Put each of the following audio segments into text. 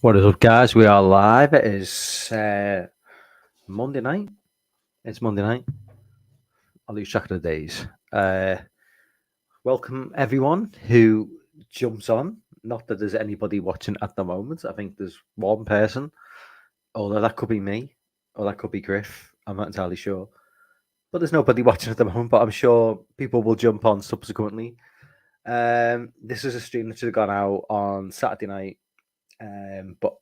What is up, guys? We are live. It is Monday night. It's Monday night. I lose track of the days. Welcome, everyone who jumps on. Not that there's anybody watching at the moment. I think there's one person, although that could be me, or that could be Griff. I'm not entirely sure. But there's nobody watching at the moment, but I'm sure people will jump on subsequently. This is a stream that should have gone out on Saturday night. But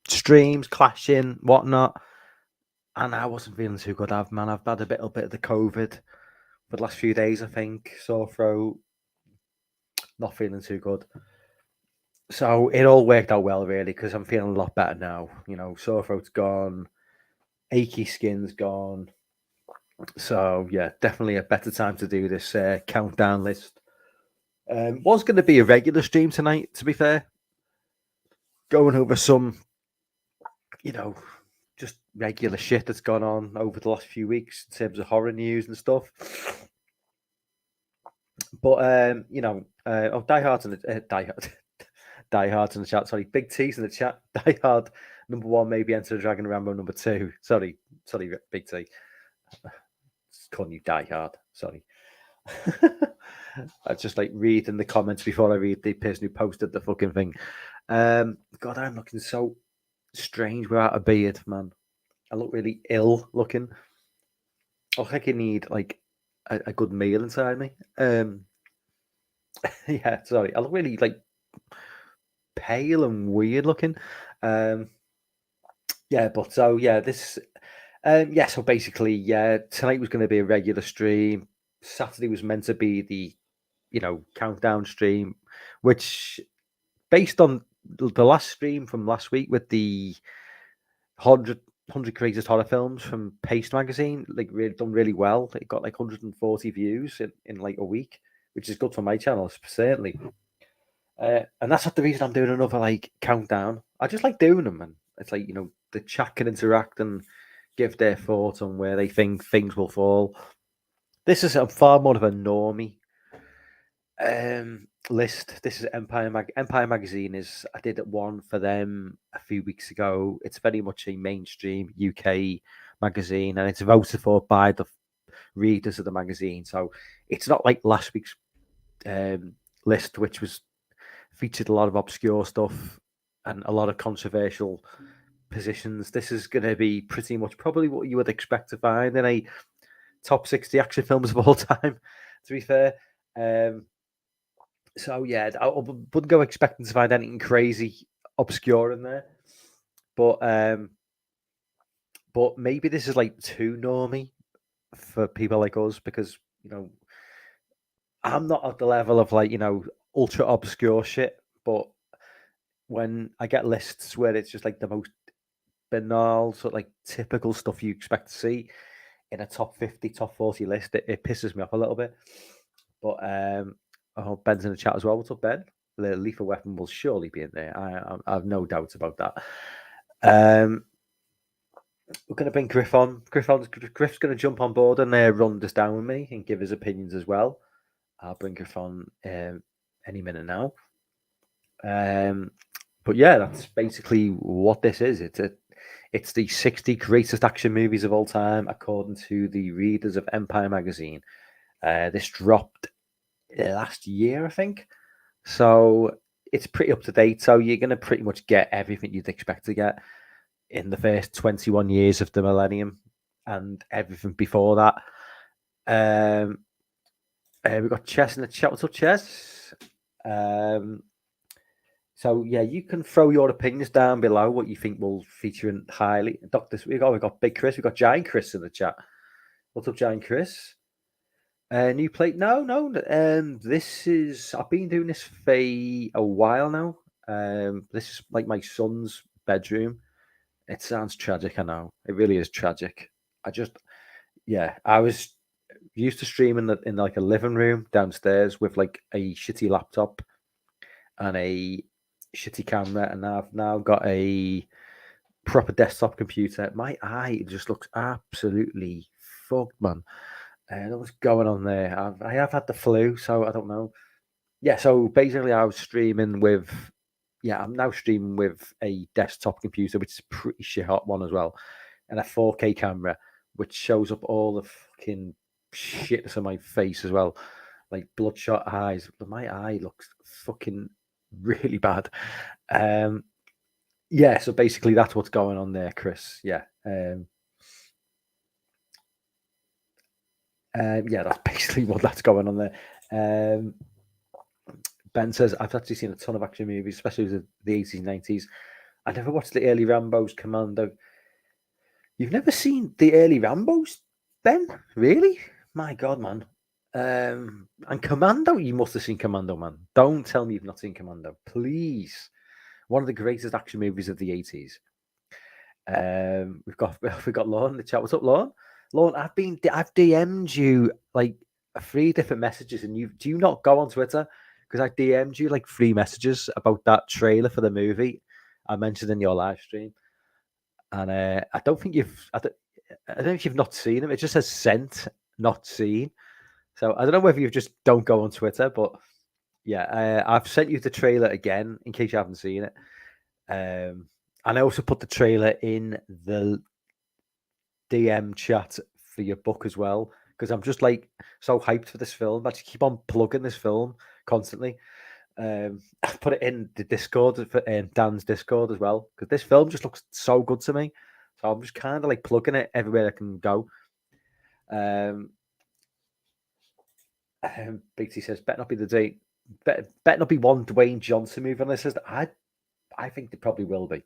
streams clashing, whatnot, and I wasn't feeling too good. I've had a little bit of the COVID for the last few days. I think sore throat, not feeling too good. So it all worked out well, really, because I'm feeling a lot better now. You know, sore throat's gone, achy skin's gone. So yeah, definitely a better time to do this countdown list. Was going to be a regular stream tonight, to be fair, going over some, just regular shit that's gone on over the last few weeks in terms of horror news and stuff. But Die Hard in the Die Hard in the chat. Sorry, Big T's in the chat. Die Hard number 1, maybe Enter the Dragon Rambo number 2. Sorry, Big T. Just calling you Die Hard. Sorry. I just like read in the comments before I read the person who posted the fucking thing. God, I'm looking so strange without a beard, man. I look really ill looking. I look like I need like a good meal inside me. Yeah, sorry. I look really like pale and weird looking. Yeah, but so yeah, this so basically, yeah, tonight was gonna be a regular stream. Saturday was meant to be the, countdown stream, which based on the last stream from last week with the 100 craziest horror films from Paste magazine, like really done really well. It got like 140 views in like a week, which is good for my channel, certainly. And that's not the reason I'm doing another like countdown. I just like doing them, and it's like the chat can interact and give their thoughts on where they think things will fall. This is a far more of a normie list. This is Empire Magazine. I did one for them a few weeks ago. It's very much a mainstream UK magazine, and it's voted for by the readers of the magazine. So it's not like last week's list, which was featured a lot of obscure stuff and a lot of controversial positions. This is going to be pretty much probably what you would expect to find in a top 60 action films of all time, to be fair. So yeah, I wouldn't go expecting to find anything crazy obscure in there, but maybe this is like too normie for people like us, because I'm not at the level of like ultra obscure shit, but when I get lists where it's just like the most banal, sort of like typical stuff you expect to see in a top 50, top 40 list, it pisses me off a little bit. But I hope Ben's in the chat as well. What's up, Ben? The lethal weapon will surely be in there. I have no doubts about that. We're going to bring Griff on. Griff's going to jump on board and run this down with me and give his opinions as well. I'll bring Griff on any minute now. But yeah, that's basically what this is. It's the 60 greatest action movies of all time, according to the readers of Empire magazine. This dropped last year, I think. So it's pretty up to date. So you're going to pretty much get everything you'd expect to get in the first 21 years of the millennium and everything before that. We've got Chess in the chat. What's up, Chess? So yeah, you can throw your opinions down below what you think will feature in highly. We've got Big Chris. We've got Giant Chris in the chat. What's up, Giant Chris? New plate? No. This is. I've been doing this for a while now. This is like my son's bedroom. It sounds tragic, I know. It really is tragic. I was used to stream in like a living room downstairs with like a shitty laptop and a shitty camera, and I've now got a proper desktop computer. My eye just looks absolutely fucked, man. What's going on there? I have had the flu, so I don't know. Yeah, so basically I was streaming with, yeah, I'm now streaming with a desktop computer, which is a pretty shit hot one as well, and a 4K camera, which shows up all the fucking shit that's on my face as well, like bloodshot eyes. My eye looks fucking really bad. Yeah, so basically that's what's going on there, Chris. Yeah. Yeah, that's basically what that's going on there. Ben says, I've actually seen a ton of action movies, especially the 80s, 90s. I never watched the early Rambo's, Commando. You've never seen the early Rambo's, Ben? Really? My God, man. And Commando, you must have seen Commando, man. Don't tell me you've not seen Commando, please. One of the greatest action movies of the 80s. We've got Lauren in the chat. What's up, Lauren? Lauren, I've DM'd you like 3 different messages, and do you not go on Twitter? Because I DM'd you like 3 messages about that trailer for the movie I mentioned in your live stream, and I don't think I don't know if you've not seen them. It just says sent, not seen. So I don't know whether you just don't go on Twitter, but yeah, I've sent you the trailer again in case you haven't seen it. And I also put the trailer in the DM chat for your book as well, because I'm just like so hyped for this film. I just keep on plugging this film constantly. I put it in the Discord for Dan's Discord as well, because this film just looks so good to me. So I'm just kind of like plugging it everywhere I can go. Big T says, better not be the date. Better not be one Dwayne Johnson movie on this list. I think there probably will be.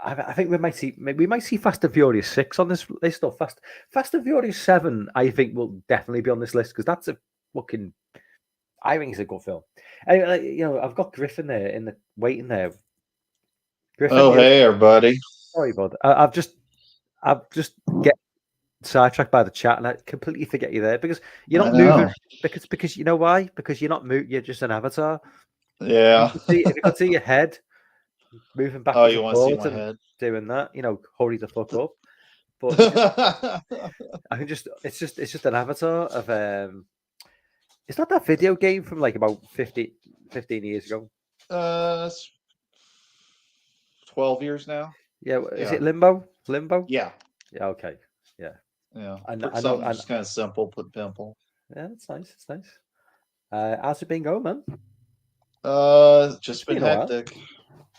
I think we might see Fast and Furious 6 on this list, or Fast and Furious 7. I think will definitely be on this list, because that's a fucking. I think it's a good film. And, I've got Griffin there in the waiting there. Griffin, hey everybody. Sorry, bud. I've just get sidetracked by the chat, and I completely forget you there, because you're not moving. Because you know why? Because you're not moving. You're just an avatar. Yeah. If you could see your head moving back. Oh, you want to see my head? Doing that, hurry the fuck up. But I can just. It's just an avatar of. It's not that video game from like about 15 years ago. 12 years now. Yeah. Is it Limbo? Yeah. Yeah. Okay. Yeah. Yeah. I know. Just kind of simple, put pimple. Yeah, it's nice. It's nice. How's it been going, man? Just been hectic.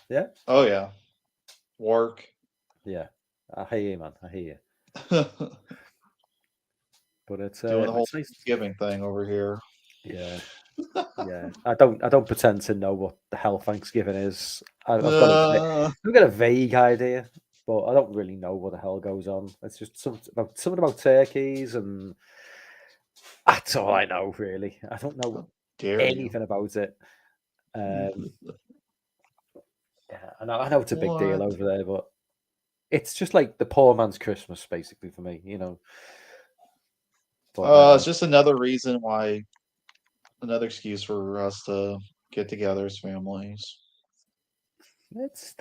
Yeah. Oh yeah. Work. Yeah. I hear you, man. I hear you. But it's doing the whole Thanksgiving thing over here. Yeah. Yeah. I don't pretend to know what the hell Thanksgiving is. I've got a vague idea, but I don't really know what the hell goes on. It's just something about turkeys, and that's all I know, really. I don't know anything about it. Yeah, I know it's a big deal over there, but it's just like the poor man's Christmas, basically, for me, It's just another reason why, another excuse for us to get together as families. That's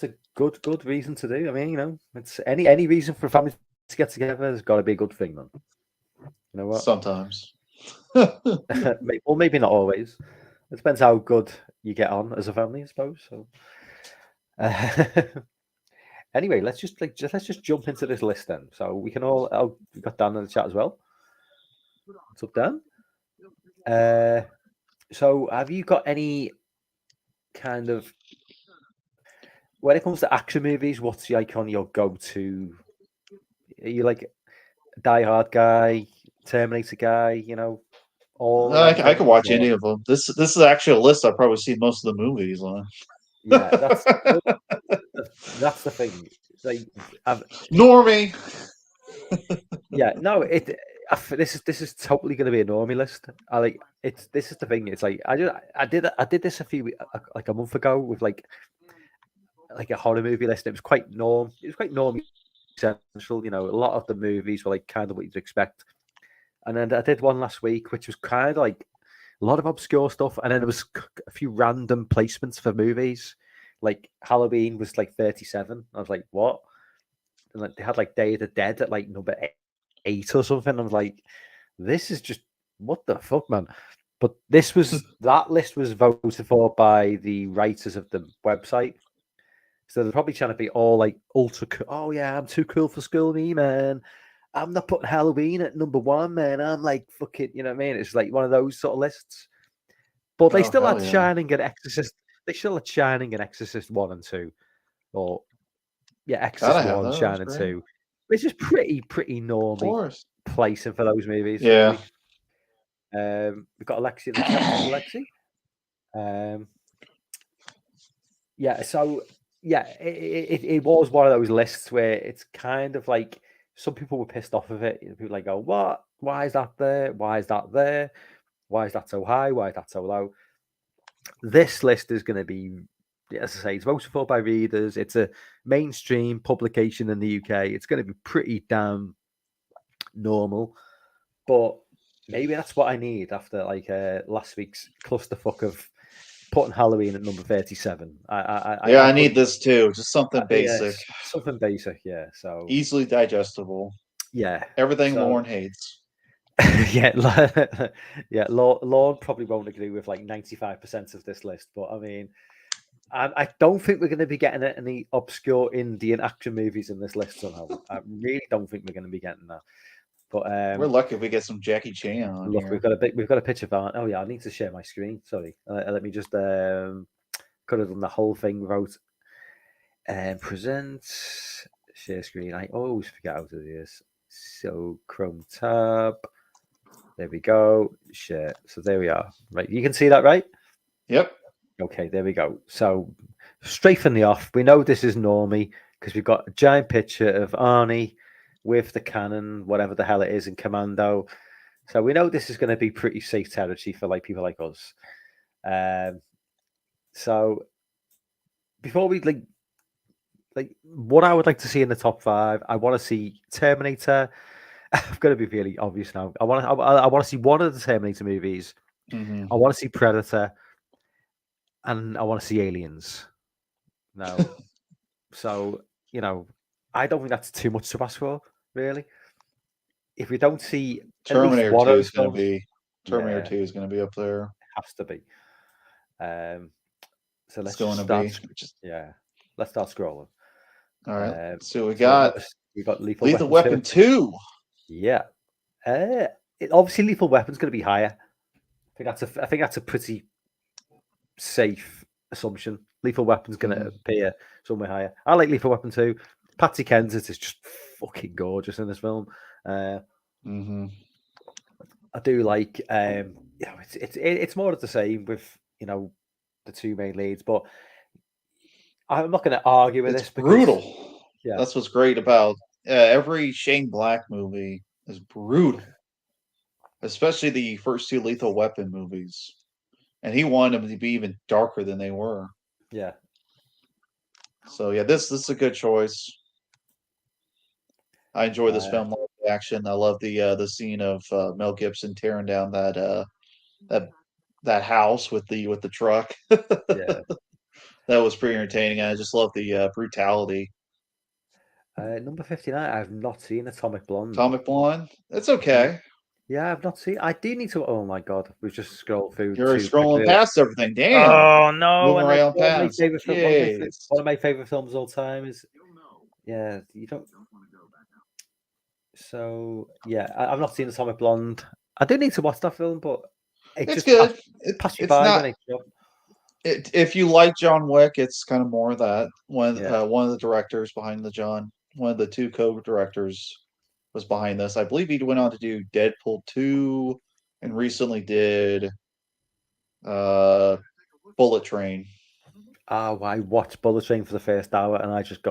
a good reason to do. I mean, it's any reason for a family to get together has got to be a good thing, man. You know what? Sometimes. Well, maybe not always. It depends how good you get on as a family, I suppose. So, anyway, let's just jump into this list then. So we can all. We've got Dan in the chat as well. What's up, Dan? So have you got any kind of, when it comes to action movies, what's your go-to? Are you like a Die Hard guy, Terminator guy? I could watch any of them. This is actually a list I've probably seen most of the movies on. Yeah, that's the thing. Like, normie. Yeah, no, this is totally going to be a normie list. This is the thing. It's like I did this like a month ago with like a horror movie list. It was quite normie central. A lot of the movies were like kind of what you'd expect. And then I did one last week, which was kind of like a lot of obscure stuff. And then there was a few random placements for movies. Like Halloween was like 37. I was like, what? And like they had like Day of the Dead at like number 8 or something. I was like, this is just, what the fuck, man? But that list was voted for by the writers of the website. So they're probably trying to be all like ultra cool. Oh yeah, I'm too cool for school, me man. I'm not putting Halloween at number 1, man. I'm like fucking, you know what I mean? It's like one of those sort of lists. But they Oh, still hell had yeah. Shining and Exorcist. They still had Shining and Exorcist 1 and 2. Or yeah, Exorcist Gotta have 1, those. That's Shining great. 2. Which is pretty Of normy course. placing for those movies, Yeah. really. We've got Alexi in the chat. Thank you, Alexi. Yeah, so yeah, it was one of those lists where it's kind of like some people were pissed off of it. People like go, "What? Why is that there? Why is that there? Why is that so high? Why is that so low?" This list is going to be, as I say, it's voted for by readers. It's a mainstream publication in the UK. It's going to be pretty damn normal, but maybe that's what I need after like last week's clusterfuck of putting Halloween at number 37. I need this too. Just something basic. Yeah, something basic, yeah. So easily digestible. yeah, Everything so, Lauren hates. yeah, yeah. Lauren probably won't agree with like 95% of this list, but I mean, I don't think we're going to be getting any obscure Indian action movies in this list somehow. I really don't think we're going to be getting that. But we're lucky if we get some Jackie Chan on look, here. we've got a picture of Arnie. Oh yeah, I need to share my screen. Sorry, let me just could have done the whole thing without present share screen. I always forget how to do this. So Chrome tab. There we go. Share. So there we are. Right, you can see that, right? Yep. Okay, there we go. So straight from the off, we know this is normie because we've got a giant picture of Arnie with the cannon, whatever the hell it is, in Commando. So we know this is going to be pretty safe territory for like people like us. So before we like what I would like to see in the top 5, I want to see Terminator. I'm going to be really obvious now. I want to see one of the Terminator movies. Mm-hmm. I want to see Predator, and I want to see Aliens. No, so you know, I don't think that's too much to ask for, really. If we don't see Terminator at least one 2 of is those going to films, be Terminator yeah, 2 is going to be up there. has to be. So let's It's going just to start. be. Yeah, let's start scrolling. All right. So we So got we got Lethal Weapon 2. Yeah. Obviously, Lethal Weapon's going to be higher. I think that's a pretty safe assumption. Lethal Weapon's going to appear somewhere higher. I like Lethal Weapon 2. Patsy Kensit is just fucking gorgeous in this film. I do like, you know, it's more of the same with, you know, the two main leads, but I'm not going to argue with It's this because brutal. Yeah, That's what's great about every Shane Black movie is brutal, especially the first 2 Lethal Weapon movies. And he wanted them to be even darker than they were. yeah. So yeah, this is a good choice. I enjoy this film live action. I love the scene of Mel Gibson tearing down that house with the truck. Yeah. That was pretty entertaining. I just love the brutality. Number 59, I've not seen Atomic Blonde. Atomic Blonde, it's okay. Yeah, I've not seen. I do need to. Oh my god, we've just scrolled through. You're too scrolling quickly. past everything. Damn. Oh no! Moving And right like on past. one of my favorite films of all time is. Yeah, you don't. So yeah, I've not seen Atomic Blonde. I do need to watch that film, but It's good. Passed me It's by not. when If you like John Wick, it's kind of more of that. One Yeah. one of the directors behind one of the 2 co-directors was behind this. I believe he went on to do Deadpool 2 and recently did Bullet Train. I watched Bullet Train for the first hour, and I just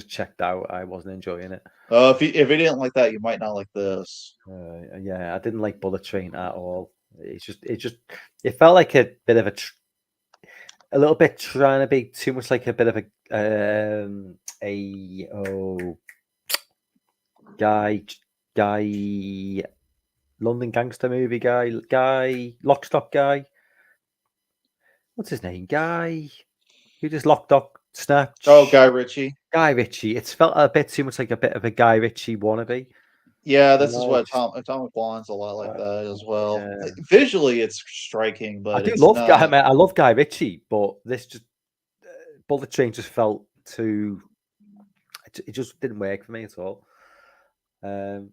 checked out. I wasn't enjoying it. If you didn't like that, you might not like this. Yeah, I didn't like Bullet Train at all. It felt like a bit of a little bit trying to be too much like a bit of guy London gangster movie guy Lock Stock guy. What's his name? Guy who just Locked Up Snatch. Oh, Guy Ritchie. Guy Ritchie. It's felt a bit too much like a bit of a Guy Ritchie wannabe. Yeah, this is No, what just Atomic Blonde's a lot like uh, that as well. yeah. Visually, it's striking, I but do it's love Guy. not. I love Guy Ritchie, but this just Bullet Train just felt too. It just didn't work for me at all. Haven't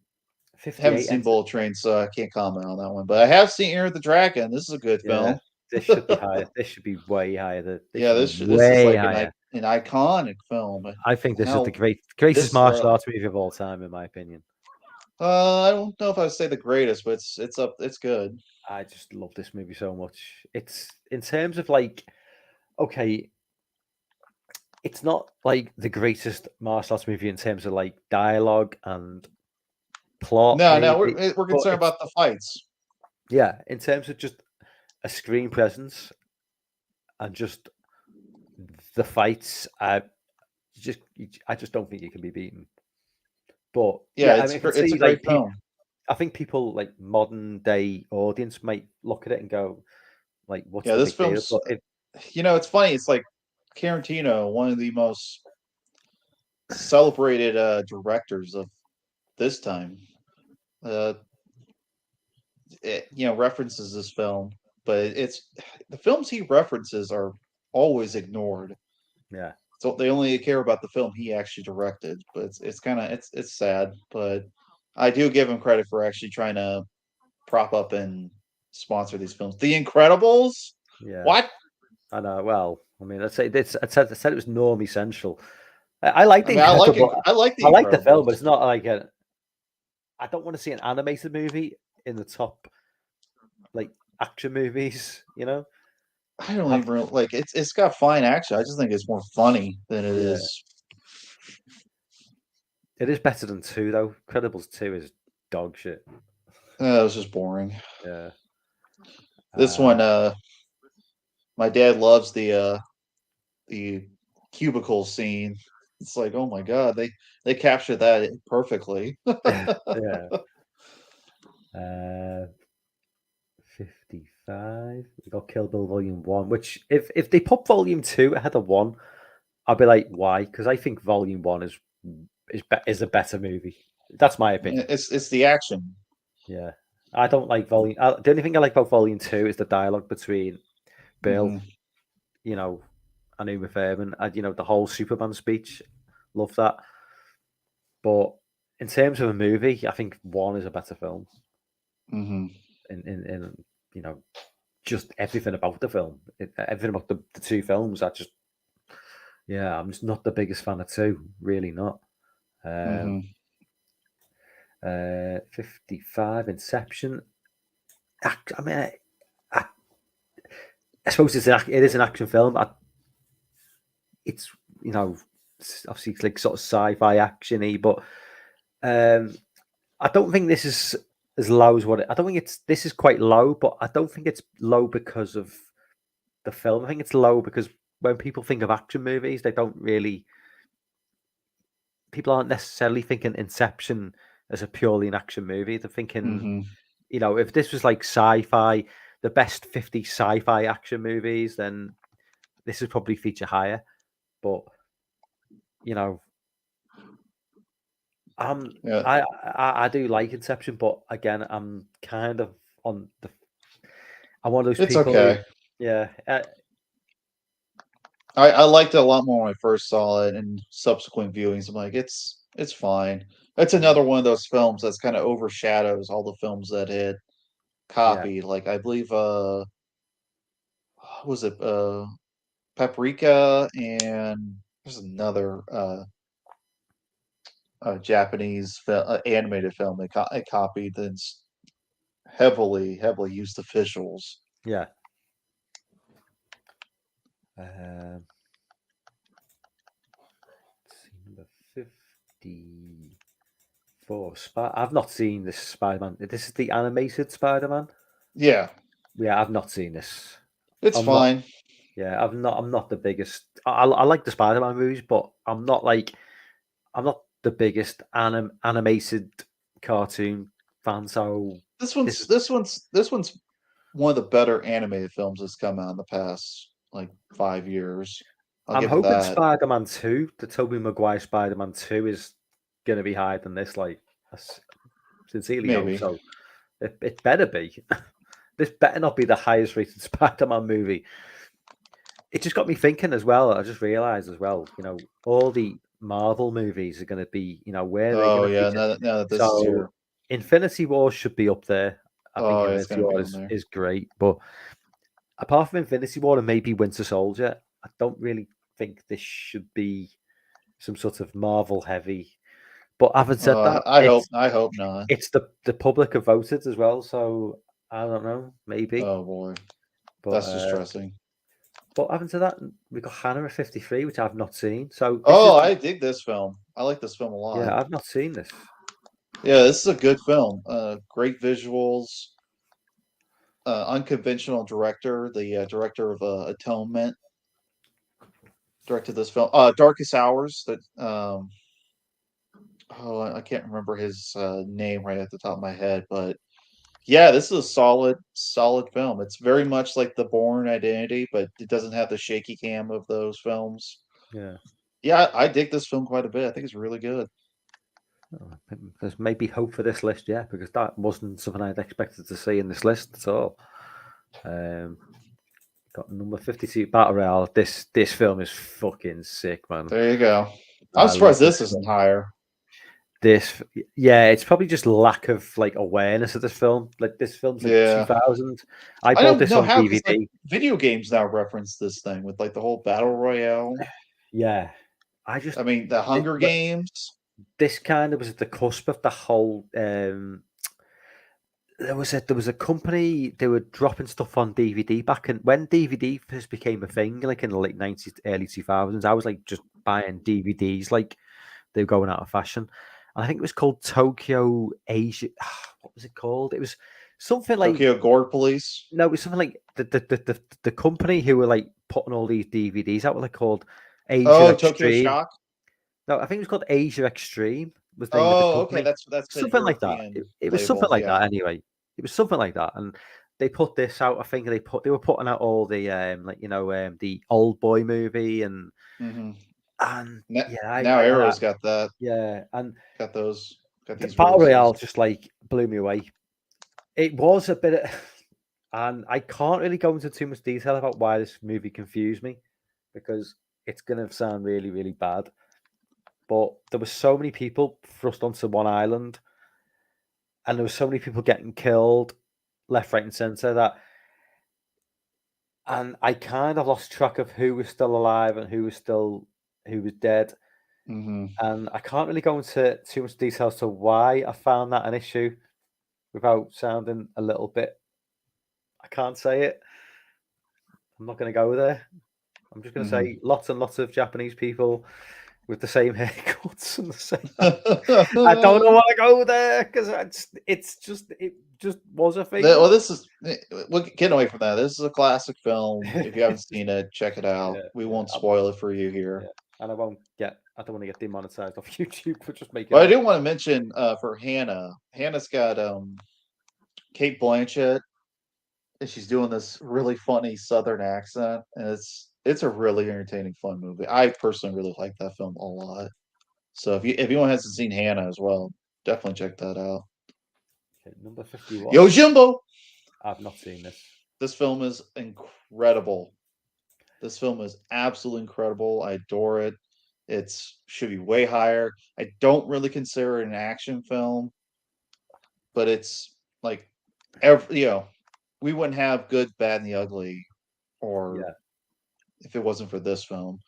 58 seen enter. Bullet Train, so I can't comment on that one. But I have seen Enter the Dragon. This is a good Yeah, film. this should be higher. This should be way higher. This Yeah, should be this is way like higher. an iconic film. I think this is the How greatest this martial arts movie of all time, in my opinion. I don't know if I would say the greatest, but it's up. It's good. I just love this movie so much. It's in terms of like, okay, it's not like the greatest martial arts movie in terms of like dialogue and plot, No, no, maybe, we're but concerned it's about the fights. yeah, in terms of just a screen presence and just the fights. I just don't think you can be beaten. But Yeah, yeah, I mean, I can it's a see great like film. I think people like modern day audience might look at it and go, like, "What's Yeah, the this big deal?" film's. But it, It's funny. It's like Tarantino, one of the most celebrated directors of this time. Uh, references this film, but it's the films he references are always ignored. yeah, So they only care about the film he actually directed. But it's kind of it's sad, but I do give him credit for actually trying to prop up and sponsor these films. The Incredibles. yeah, What? I know. Well, I mean, I said it was norm essential. I like I the mean, I like it. Incredible. I like The I like the film, Incredibles. but it's not like a. I don't want to see an animated movie in the top like action movies. You know, I don't have even like it's got fine action. I just think it's more funny than it yeah, is. it is better than two though. Incredibles 2 is dog shit. It was just boring. Yeah. This Uh, one, my dad loves the cubicle scene. It's like, oh my god, they captured that perfectly. yeah. 55. We got Kill Bill Volume 1, which if they put Volume 2 ahead of 1, I'll be like, why? Because I think Volume 1 is a better movie. That's my opinion. It's the action. Yeah. I don't like Volume. The only thing I like about Volume 2 is the dialogue between Bill, Hmm. you know, and Uma Thurman, and the whole Superman speech. Love that. But in terms of a movie, I think 1 is a better film. Hmm. In just everything about the film, everything about the two films. I'm just not the biggest fan of 2, really not. Hmm. 55 Inception. I mean, I, I suppose it is an action film. It's obviously it's like sort of sci-fi actiony, but I don't think this is as low as I don't think this is quite low, but I don't think it's low because of the film. I think it's low because when people think of action movies, they don't really. People aren't necessarily thinking Inception as a purely an action movie. They're thinking, Hmm. if this was like sci-fi, the best 50 sci-fi action movies, then this would probably feature higher. But you know, Yeah, I do like Inception, but again, I'm kind of on the. I'm one of those it's people who, okay. yeah, I liked it a lot more when I first saw it, and subsequent viewings. I'm like, it's fine. It's yeah, another one of those films that's kind of overshadows all the films that had yeah, copied. Like I believe, what was it Paprika, and there's another Japanese animated film they copied that's heavily used the visuals. yeah. Um, let's see, number 54. I've not seen this Spider-Man. This is the animated Spider-Man. Yeah, Yeah, I've not seen this. it's I'm not. fine. Yeah, I'm not the biggest. I like the Spider-Man movies, but I'm not like. I'm not the biggest animated cartoon fan. So this is. This one's one of the better animated films that's come out in the past like 5 years. I'll I'm give it hoping that. Spider-Man 2, the Tobey Maguire Spider-Man 2, is gonna be higher than this. Like, Sincerely hope Maybe. so. It better be. This better not be the highest rated Spider-Man movie. It just got me thinking as well. I just realized as well, all the Marvel movies are going to be, where are they Oh going to yeah, feature? now that this is So here. Infinity War should be up there. I think Oh, it's Infinity gonna be War on is, there. is great. But apart from Infinity War and maybe Winter Soldier, I don't really think this should be some sort of Marvel heavy. But having said that, I hope not. it's the public have voted as well, so I don't know, maybe. Oh boy, But that's distressing. having said that, we got Hannah at 53, which I've not seen. So this Oh, is I dig this film. I like this film a lot. yeah, I've not seen this. Yeah, this is a good film. Great visuals. Unconventional director. The director of Atonement directed this film. Darkest Hours. That oh, I can't remember his name right at the top of my head, but yeah, this is a solid film. It's very much like The Bourne Identity, but it doesn't have the shaky cam of those films. Yeah. Yeah, I dig this film quite a bit. I think it's really good. Oh, there's maybe hope for this list, yeah, because that wasn't something I'd expected to see in this list at all. Got number 52, Battle Royale. This film is fucking sick, man. There you go. I'm I love surprised this this isn't film. higher. This, yeah, it's probably just lack of like awareness of this film. Like this film's like Yeah. 2000. I I bought don't this know on how, because like DVD. video games now reference this thing with like the whole battle royale. Yeah, I just I mean, the thi- Hunger but Games. this kind of was at the cusp of the whole. There was a company, they were dropping stuff on DVD back, and when DVD first became a thing, like in the late 90s, early 2000s, I was like just buying DVDs like they were going out of fashion. And I think it was called Tokyo Asia. What was it called? It was something like Tokyo Gore Police. no, it was something like the company who were like putting all these DVDs out. Were they called Asia Oh, Tokyo Extreme? Shock. No, I think it was called Asia Extreme. Was the name of the Oh, okay, company. that's the Something like that. European It was something label. like Yeah. that. Anyway, it was something like that, and they put this out. I think they were putting out all the the Old Boy movie hmm and yeah, Now Arrow's got that. yeah, and Got those. Got the these Battle releases. Royale just like blew me away. It was a bit of, and I can't really go into too much detail about why this movie confused me because it's gonna sound really, really bad. But there were so many people thrust onto one island, and there were so many people getting killed left, right, and center and I kind of lost track of who was still alive and who was dead. hmm And I can't really go into too much detail as to why I found that an issue without sounding a little bit. I can't say it. I'm not going to go there. I'm just going to say lots and lots of Japanese people with the same haircuts and the same. I don't know why I go there because it just was a thing. Well, this is we're getting away from that. This is a classic film. If you haven't seen it, check it out. Yeah, We yeah, won't spoil it for you here. yeah. And I don't want to get demonetized off YouTube for just making. But I do want to mention for Hannah. Hannah's got Kate Blanchett, and she's doing this really funny Southern accent, and it's a really entertaining, fun movie. I personally really like that film a lot. So if anyone hasn't seen Hannah as well, definitely check that out. Okay, number 51. Yo Jimbo, I've not seen this. this film is incredible. This film is absolutely incredible. I adore it. It's should be way higher. I don't really consider it an action film, but it's like we wouldn't have Good, Bad, and the Ugly, or Yeah. if it wasn't for this film.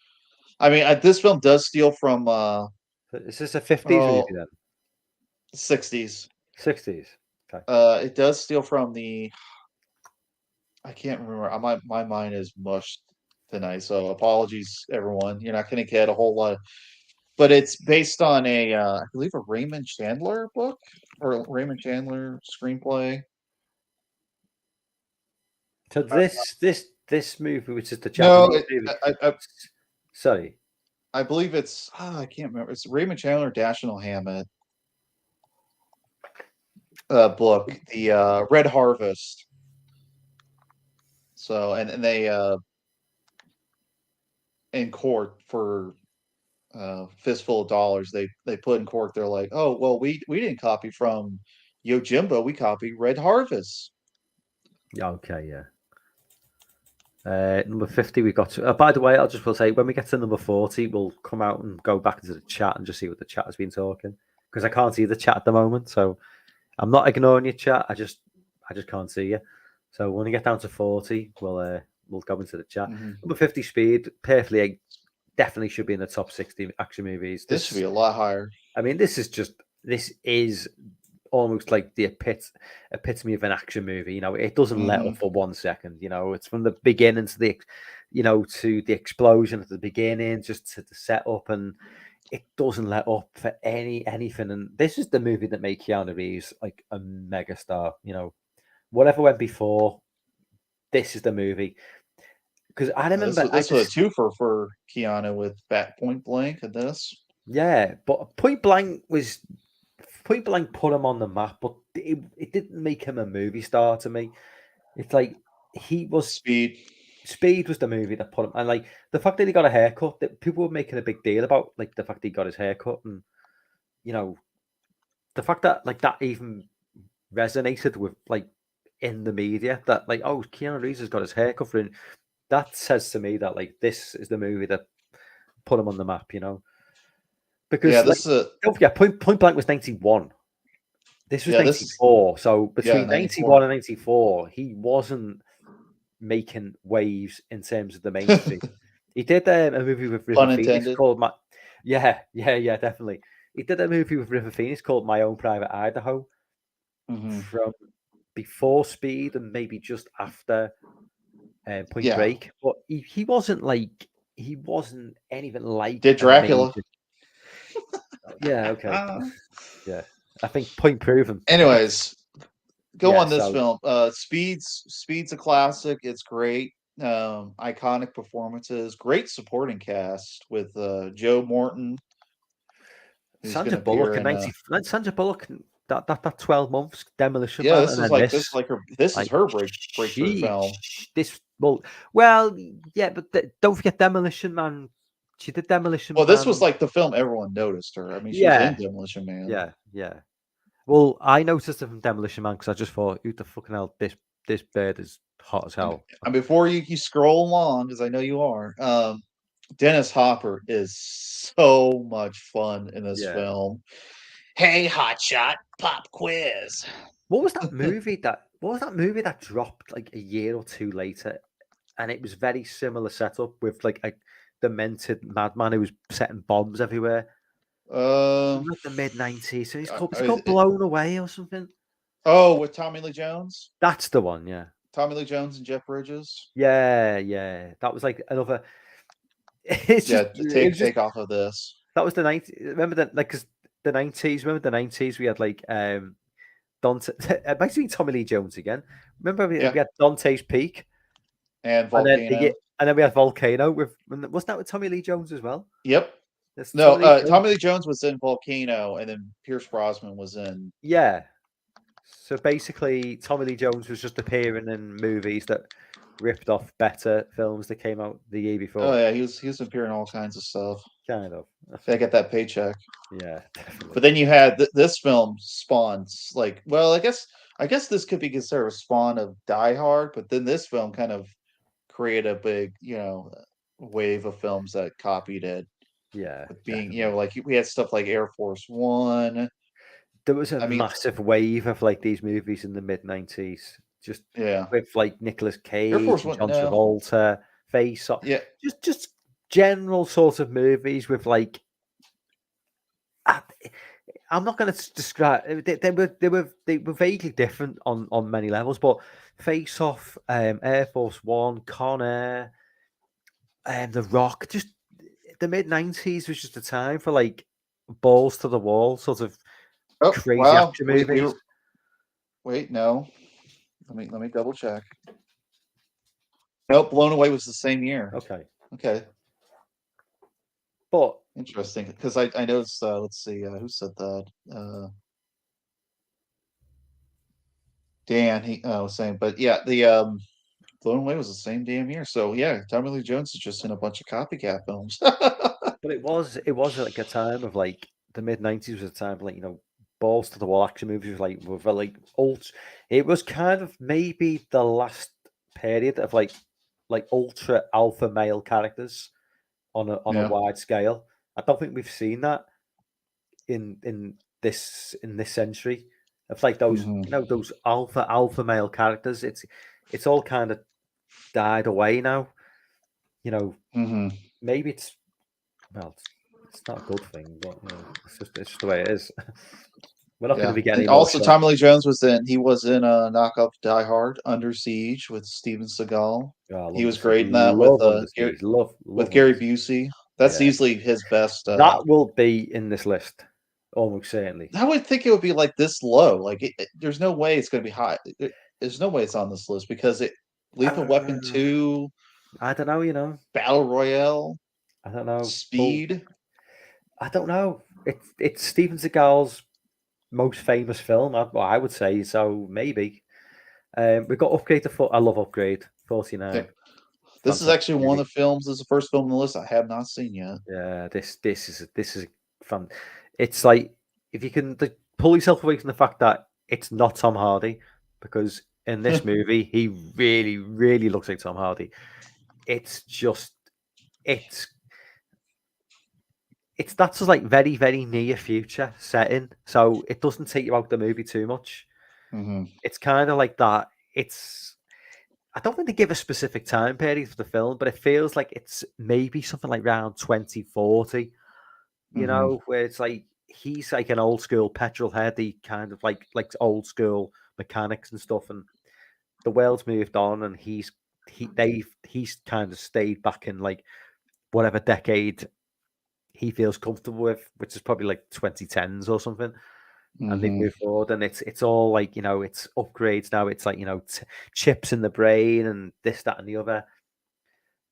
I mean, this film does steal from Is this a 50s movie then? 60s. 60s. Okay. It does steal from the. I can't remember. My mind is mushed tonight, so apologies, everyone. You're not going to get a whole lot, but it's based on I believe a Raymond Chandler book or a Raymond Chandler screenplay. So this movie, which is the No, Japanese movie. I Sorry. I believe it's I can't remember. It's Raymond Chandler, Dashiell Hammett book, the Red Harvest. So and they in court for fistful of dollars they put in court. They're like, oh well, we didn't copy from Yojimbo, we copied Red Harvest. Okay, yeah. Number 50, we got to. By the way, I'll just will say when we get to number 40, we'll come out and go back into the chat and just see what the chat has been talking because I can't see the chat at the moment. So I'm not ignoring your chat. I just can't see you. So when we get down to 40, we'll go into the chat. Number 50, Speed, perfectly, definitely should be in the top 60 action movies. This should be a lot higher. I mean, this is almost like the epitome of an action movie. You know, it doesn't let up for 1 second. You know, it's from the beginning to to the explosion at the beginning, just to the setup, and it doesn't let up for anything. And this is the movie that made Keanu Reeves like a megastar. You know, whatever went before, this is the movie. Because I remember this was a twofer for Keanu with Point Blank and this. Yeah, but Point Blank put him on the map, but it didn't make him a movie star to me. It's like he was Speed. Speed was the movie that put him, and like the fact that he got a haircut, that people were making a big deal about, like the fact that he got his haircut, and you know, the fact that like that even resonated with like in the media that like, oh, Keanu Reeves has got his haircut for him. That says to me that like this is the movie that put him on the map, you know. Because this don't forget, Point Blank was 91. This was 94. So between 91 and 94, he wasn't making waves in terms of the mainstream. He did a movie with River Phoenix called definitely. He did a movie with River Phoenix called My Own Private Idaho from before Speed and maybe just after Point Break. But he wasn't anything like Did Dracula. Yeah, okay. Yeah. I think point proven. Anyways, go on this film. Speed's a classic. It's great. Iconic performances. Great supporting cast with Joe Morton. Sandra Bullock in Sandra Bullock that 12 months Demolition Man. This is her breakthrough film. Don't forget Demolition Man. She did Demolition Man. Well, this was like the film everyone noticed her. I mean, she was in Demolition Man. Yeah. Well, I noticed it from Demolition Man because I just thought, who the fucking hell, this bird is hot as hell. And before you scroll along, because I know you are, Dennis Hopper is so much fun in this film. Hey, hotshot, pop quiz. What was that movie that dropped like a year or two later, and it was very similar setup with like a demented madman who was setting bombs everywhere. Like the mid-90s. So it's called Blown Away or something. Oh, with Tommy Lee Jones? That's the one, yeah. Tommy Lee Jones and Jeff Bridges? Yeah. That was like another. Take off of this. That was the 90s. Remember that, like, because the 90s. Remember the 90s? We had like Dante. It might be Tommy Lee Jones again. Remember we had Dante's Peak and Volcano, and then we had Volcano wasn't that with Tommy Lee Jones as well? Yep. Tommy Lee Jones was in Volcano, and then Pierce Brosnan was in. Yeah. So basically, Tommy Lee Jones was just appearing in movies that ripped off better films that came out the year before. Oh yeah, he was appearing in all kinds of stuff. Kind of. They get that paycheck. Yeah, definitely. But then you had this film spawns like, well, I guess this could be considered a spawn of Die Hard, but then this film kind of created a big, wave of films that copied it. Yeah, being like we had stuff like Air Force One. There was a massive wave of like these movies in the mid-90s, just with like Nicolas Cage, John Travolta, Face Off, just general sort of movies with like. I'm not going to describe. They were vaguely different on many levels, but Face Off, Air Force One, Con Air, and The Rock. Just the mid-90s was just a time for like balls to the wall, sort of crazy action movies. Wait, no. Let me double check. Nope, Blown Away was the same year. Okay. But interesting, because I noticed. Let's see, who said that? Dan, he was saying, but yeah, the Blown Away was the same damn year. So yeah, Tommy Lee Jones is just in a bunch of copycat films. But it was like a time of like the mid-90s was a time of like balls to the wall action movies with like ultra. It was kind of maybe the last period of like ultra alpha male characters on a Yeah. wide scale. I don't think we've seen that in this century of like those Mhm. those alpha male characters. It's all kind of died away now. Mhm. Maybe well, it's not a good thing, but it's just the way it is. We're not going to Yeah. be getting And any more also shots. Tommy Lee Jones was in a knockoff Die Hard, Under Siege with Steven Seagal. Oh, I He love was Under Siege. great in that Love Under Siege. With Love Under Gary Siege. Busey. That's Yeah, easily his best. that will be in this list almost certainly. I would think it would be like this low. Like there's no way it's going to be high. There's no way it's on this list because Lethal Weapon Uh, 2, I don't know. Battle Royale, I don't know. But Speed. I don't know. It's Steven Seagal's most famous film. I would say so. Maybe. We got Upgrade to I love Upgrade 49. This is Fantastic actually one movie. of the films. This is the first film on the list I have not seen yet. Yeah, this is fun. It's like if you can pull yourself away from the fact that it's not Tom Hardy, because in this movie he really, really looks like Tom Hardy. It's just it's that's just like very, very near future setting, so it doesn't take you out the movie too much. Mm-hmm. It's kind of like that. I don't think they give a specific time period for the film, but it feels like it's maybe something like around 2040. Mm-hmm. Where it's like he's like an old school petrol heady kind of like old school mechanics and stuff, and the world's moved on, and he's kind of stayed back in like whatever decade he feels comfortable with, which is probably like 2010s or something. And they've Mm-hmm. moved forward, and it's all like it's upgrades now. It's like chips in the brain and this, that, and the other.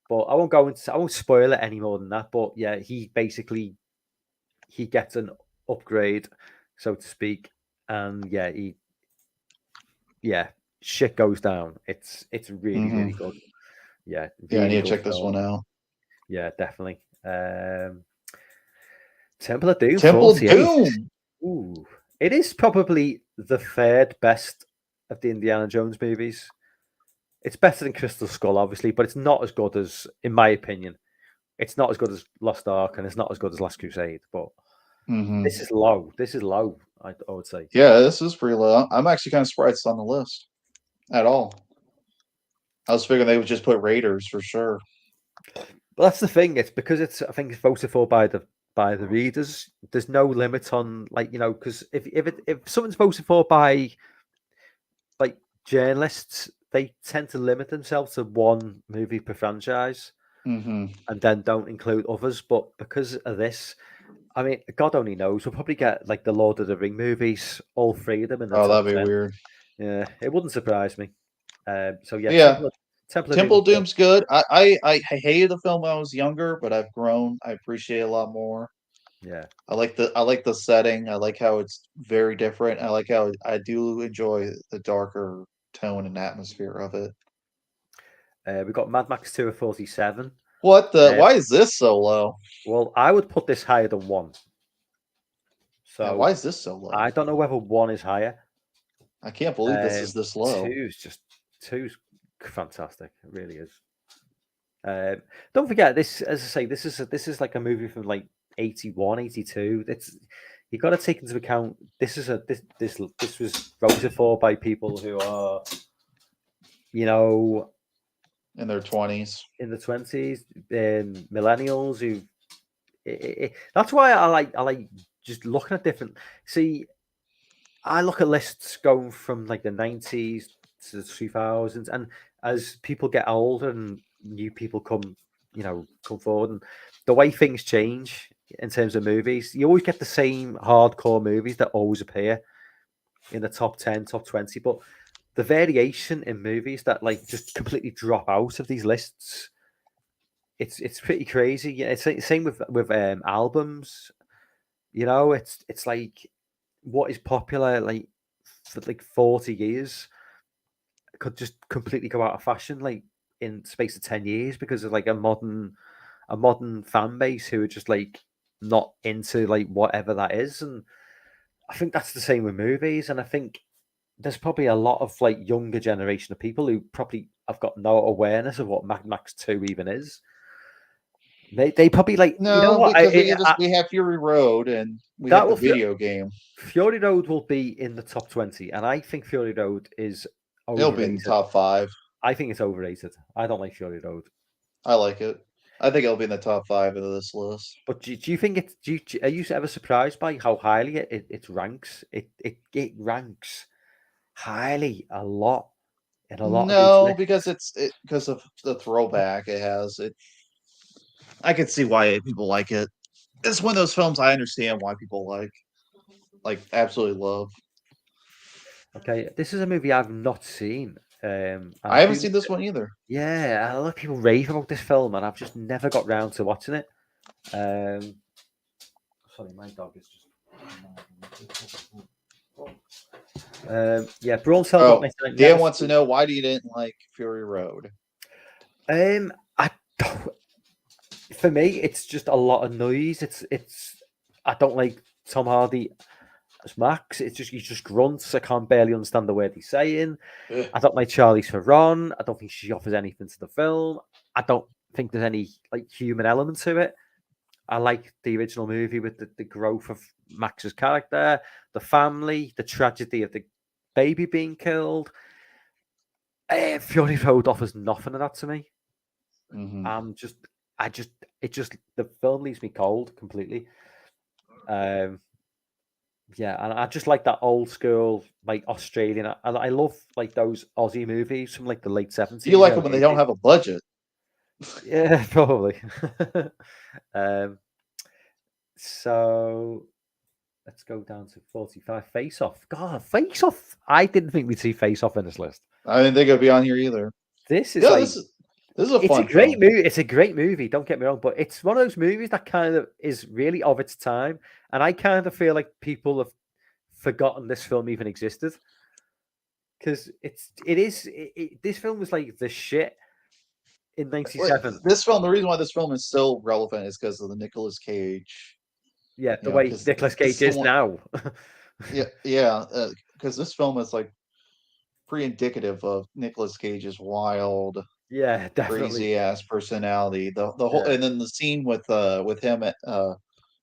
But I won't spoil it any more than that. But yeah, he gets an upgrade, so to speak, and shit goes down. It's really, really Mm-hmm. good. Yeah, Yeah, I really need to good check this one film. out. Yeah, definitely. Temple of Doom Temple of 48. Doom. Ooh, it is probably the third best of the Indiana Jones movies. It's better than Crystal Skull, obviously, but it's not as good as, in my opinion, it's not as good as Lost Ark, and it's not as good as Last Crusade. But Mm-hmm. this is low. This is low. I would say. Yeah, this is pretty low. I'm actually kind of surprised it's on the list at all. I was figuring they would just put Raiders for sure. But that's the thing. It's because I think it's voted for by the readers. There's no limit on because if something's voted for by like journalists, they tend to limit themselves to one movie per franchise Mm-hmm. and then don't include others. But because of this, I mean, God only knows. We'll probably get like the Lord of the Ring movies, all three of them in the Oh, top that'd be 10. weird. Yeah, it wouldn't surprise me. So yeah, But yeah, Temple of Doom Temple is of Doom's good. I hated the film when I was younger, but I've grown. I appreciate it a lot more. yeah. I like the setting. I like how it's very different. I like how I do enjoy the darker tone and atmosphere of it. We got Mad Max 2 of 47. What the? Uh, Why is this so low? well, I would put this higher than 1. Yeah, why So is this so low? I don't know whether 1 is higher. I can't believe this is this low. Two's fantastic. It really is. Don't forget this. As I say, this is like a movie from like 81, 82. It's you got to take into account. This was voted for by people who are, In their 20s. in the 20s, millennials who. That's why I like just looking at different. See, I look at lists going from like the 90s to the 2000s, and as people get older and new people come forward, and the way things change in terms of movies, you always get the same hardcore movies that always appear in the top 10, top 20, but the variation in movies that like just completely drop out of these lists, it's pretty crazy. Yeah, it's the same with albums. It's like what is popular like for like 40 years could just completely go out of fashion like in space of 10 years because of like a modern fan base who are just like not into like whatever that is. And I think that's the same with movies, and I think there's probably a lot of like younger generation of people who probably have got no awareness of what Mad Max 2 even is. They probably like, you know No, what? because we have Fury Road and we That have will the video game. Fury Road will be in the top 20, and I think Fury Road is It'll be in the overrated. top 5. I think it's overrated. I don't like Fury Road. I like it. I think it'll be in the top 5 of this list. But do you think it? Are you ever surprised by how highly it ranks? It ranks highly a lot in a lot of these No, lists. because because of the throwback it has. I can see why people like it. It's one of those films I understand why people absolutely love. Okay, this is a movie I've not seen. And I haven't seen this one either. Yeah, a lot of people rave about this film, and I've just never got round to watching it. Sorry, my dog is just. Yeah, Braun Oh, got Dan wants to know why you didn't like Fury Road. I don't, for me, it's just a lot of noise. I don't like Tom Hardy as Max. It's just he just grunts. I can't barely understand the word he's saying. I don't like Charlize Theron. I don't think she offers anything to the film. I don't think there's any like human element to it. I like the original movie with the growth of Max's character, the family, the tragedy of the baby being killed. Fury Road offers nothing of that to me. Mm-hmm. The film leaves me cold completely. Yeah, and I just like that old school, like Australian. I love like those Aussie movies from like the late 70s. You like them when they don't have a budget. Yeah, probably. So let's go down to 45. Face Off. God, Face Off. I didn't think we'd see Face Off in this list. I didn't think it'd be on here either. This is this is a fun great movie. It's a great movie. Don't get me wrong, but it's one of those movies that kind of is really of its time, and I kind of feel like people have forgotten this film even existed because this film was like the shit in '97. This film, the reason why this film is still relevant is because of the Nicolas Cage. Yeah, the way Nicolas Cage is now. yeah, because this film is like pretty indicative of Nicolas Cage's wild, definitely crazy ass personality. The whole and then the scene with him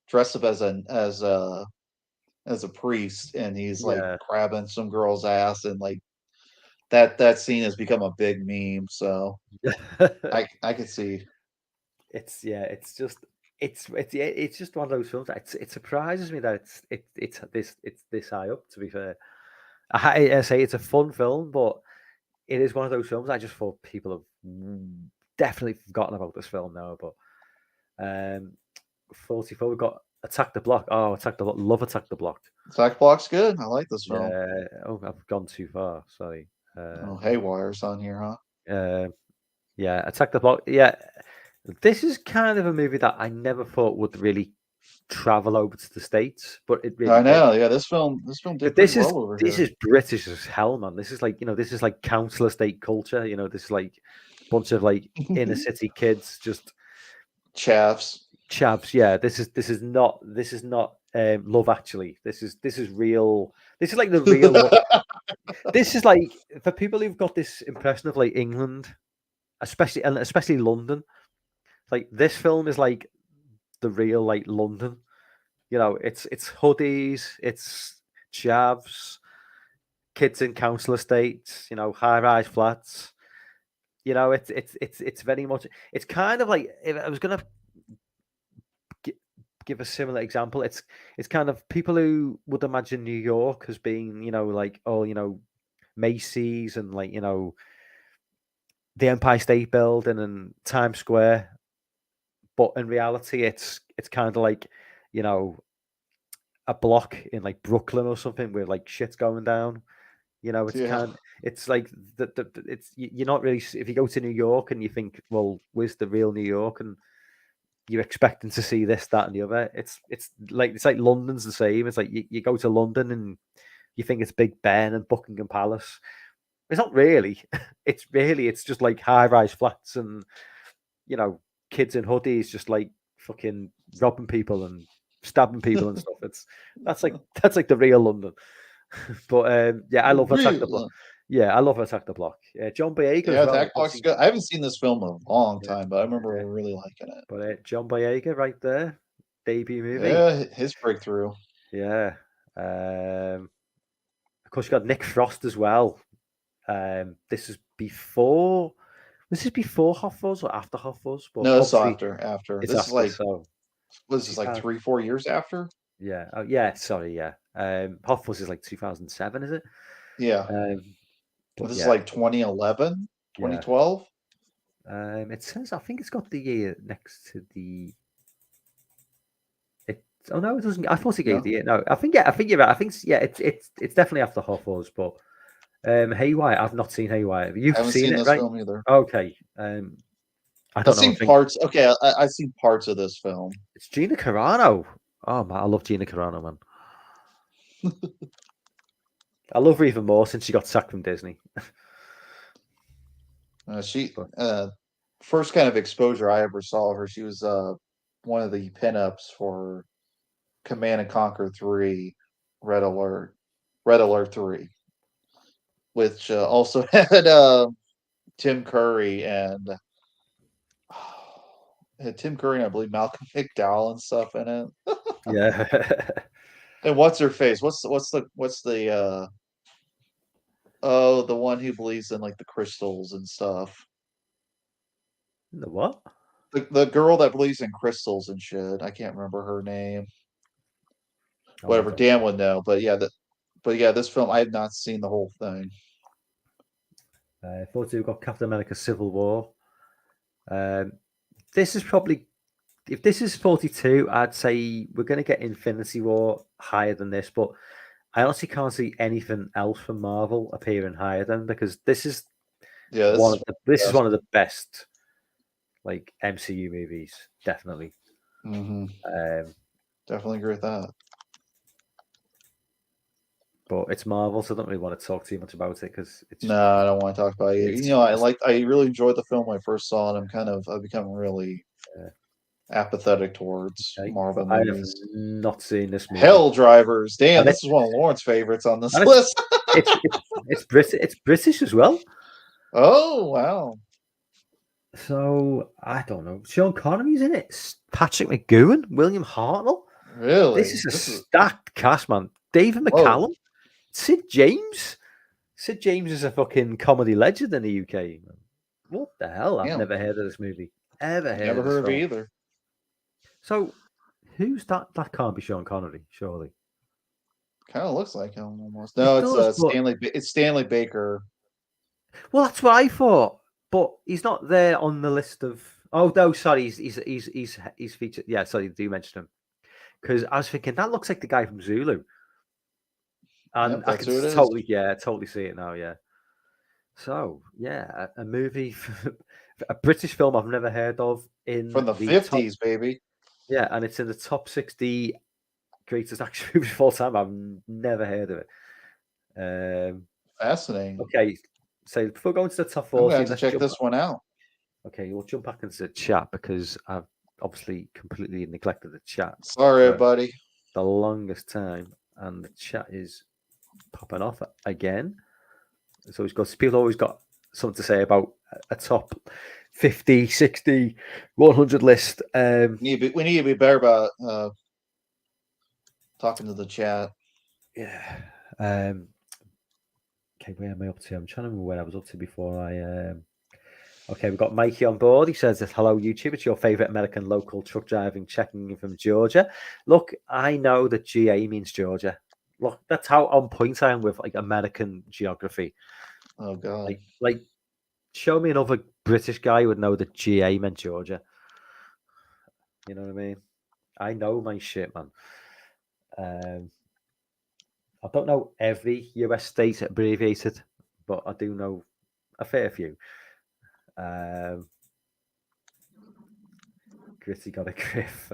dressed up as a priest, and he's like grabbing some girl's ass, and like that scene has become a big meme. So I could see. It's just one of those films. It surprises me that it's this high up. To be fair, I say it's a fun film, but it is one of those films I just thought people have definitely forgotten about this film now. But 44, we've got Attack the Block. Oh, Attack the Block. Love Attack the Block. Attack the Block's good. I like this film. Oh, I've gone too far. Sorry. Haywire's on here, huh? Yeah, Attack the Block. Yeah, this is kind of a movie that I never thought would really travel over to the States, but it really. I know. Yeah, this film did. This is well over this here. is British as hell, man. This is like this is like council estate culture. This is like a bunch of like inner city kids just chavs. Yeah, this is not Love Actually. This is real. This is like the real. This is like for people who've got this impression of like England, especially London. Like this film is like the real like London. It's hoodies, it's chavs, kids in council estates, high-rise flats. It's very much. It's kind of like, if I was gonna give a similar example, it's kind of people who would imagine New York as being like Macy's and like the Empire State Building and Times Square, but in reality it's kind of like a block in like Brooklyn or something where like shit's going down. It's like you're not really, if you go to New York and you think, well, where's the real New York, and you're expecting to see this, that, and the other. It's like London's the same. It's like you go to London and you think it's Big Ben and Buckingham Palace. It's not really. It's just like high-rise flats and kids in hoodies just like fucking robbing people and stabbing people and stuff. That's like the real London. But yeah, I love Attack the Block. Yeah, I love Attack the Block. John Boyega as well. Attack Block's good. I haven't seen this film in a long Yeah, time, but I remember yeah. really liking it. But John Boyega right there, debut movie. Yeah, his breakthrough. Yeah. Of course, you got Nick Frost as well. This is before. Was this before Hot Fuzz or after Hot Fuzz? But No, it's obviously after. it's This after. is like, So was this like 3-4 years after? yeah. Oh, yeah. Sorry. Yeah. Hot Fuzz is like 2007, is it? Yeah. But This is yeah, like 2011, yeah. 2012. It says, I think it's got the year next to the. Oh no, it doesn't. I thought it gave No? the year. No, I think you're right. I think yeah, it's definitely after Hot Fuzz. But Haywire, I've not seen Haywire. You've I haven't seen seen it, this right? film either. Okay. I I've don't know. seen parts. Okay, I've seen parts of this film. It's Gina Carano. Oh man, I love Gina Carano, man. I love her even more since she got sacked from Disney. She first kind of exposure I ever saw of her. She was one of the pinups for Command and Conquer 3, Red Alert 3, which also had Tim Curry and Tim Curry and I believe Malcolm McDowell and stuff in it. Yeah. And what's her face? What's the oh, the one who believes in like the crystals and stuff. The what? The girl that believes in crystals and shit. I can't remember her name. Oh, Whatever, Dan would know. But yeah, this film I have not seen the whole thing. 42, we've got Captain America: Civil War. This is probably, if this is 42, I'd say we're going to get Infinity War higher than this, but I honestly can't see anything else from Marvel appearing higher than, because this is one of the best like MCU movies, definitely. Mm-hmm. Definitely agree with that. But it's Marvel, so I don't really want to talk too much about it because it's. No, I don't want to talk about it. I really enjoyed the film when I first saw it. I've become really apathetic towards Marvel movies. I have not seen this movie. Hell Drivers, damn, this is one of Lauren's favorites on this list. It's British as well. Oh wow! So I don't know. Sean Connery's in it. Patrick McGowan, William Hartnell. Really? This is stacked cast, man. David McCallum, Sid James. Sid James is a fucking comedy legend in the UK. Man. What the hell? I've never heard of this movie. Never heard of it either. So, who's that? That can't be Sean Connery, surely. Kind of looks like him almost. No, it's Stanley Baker. Well, that's what I thought, but he's not there on the list of. Oh no, sorry, he's featured. Yeah, sorry, do mention him because I was thinking that looks like the guy from Zulu, and I can totally see it now. Yeah. So yeah, a movie, a British film I've never heard of from the 50s, baby. Yeah, and it's in the top 60 greatest action movies of all time. I've never heard of it. Fascinating. Okay, so before going to the top 40, I'm going to have to check this one out. Okay, we'll jump back into the chat because I've obviously completely neglected the chat. Sorry, buddy. The longest time, and the chat is popping off again. So people always got something to say about a top 50, 60, 100 list. We need to be better about talking to the chat. Yeah. Okay, where am I up to? I'm trying to remember where I was up to before I. Okay, we've got Mikey on board. He says, hello, YouTube. It's your favorite American local truck driving, checking in from Georgia. Look, I know that GA means Georgia. Look, that's how on point I am with like American geography. Oh, God. Like show me another British guy who would know that GA meant Georgia. You know what I mean? I know my shit, man. I don't know every US state abbreviated, but I do know a fair few. Gritty got a griff.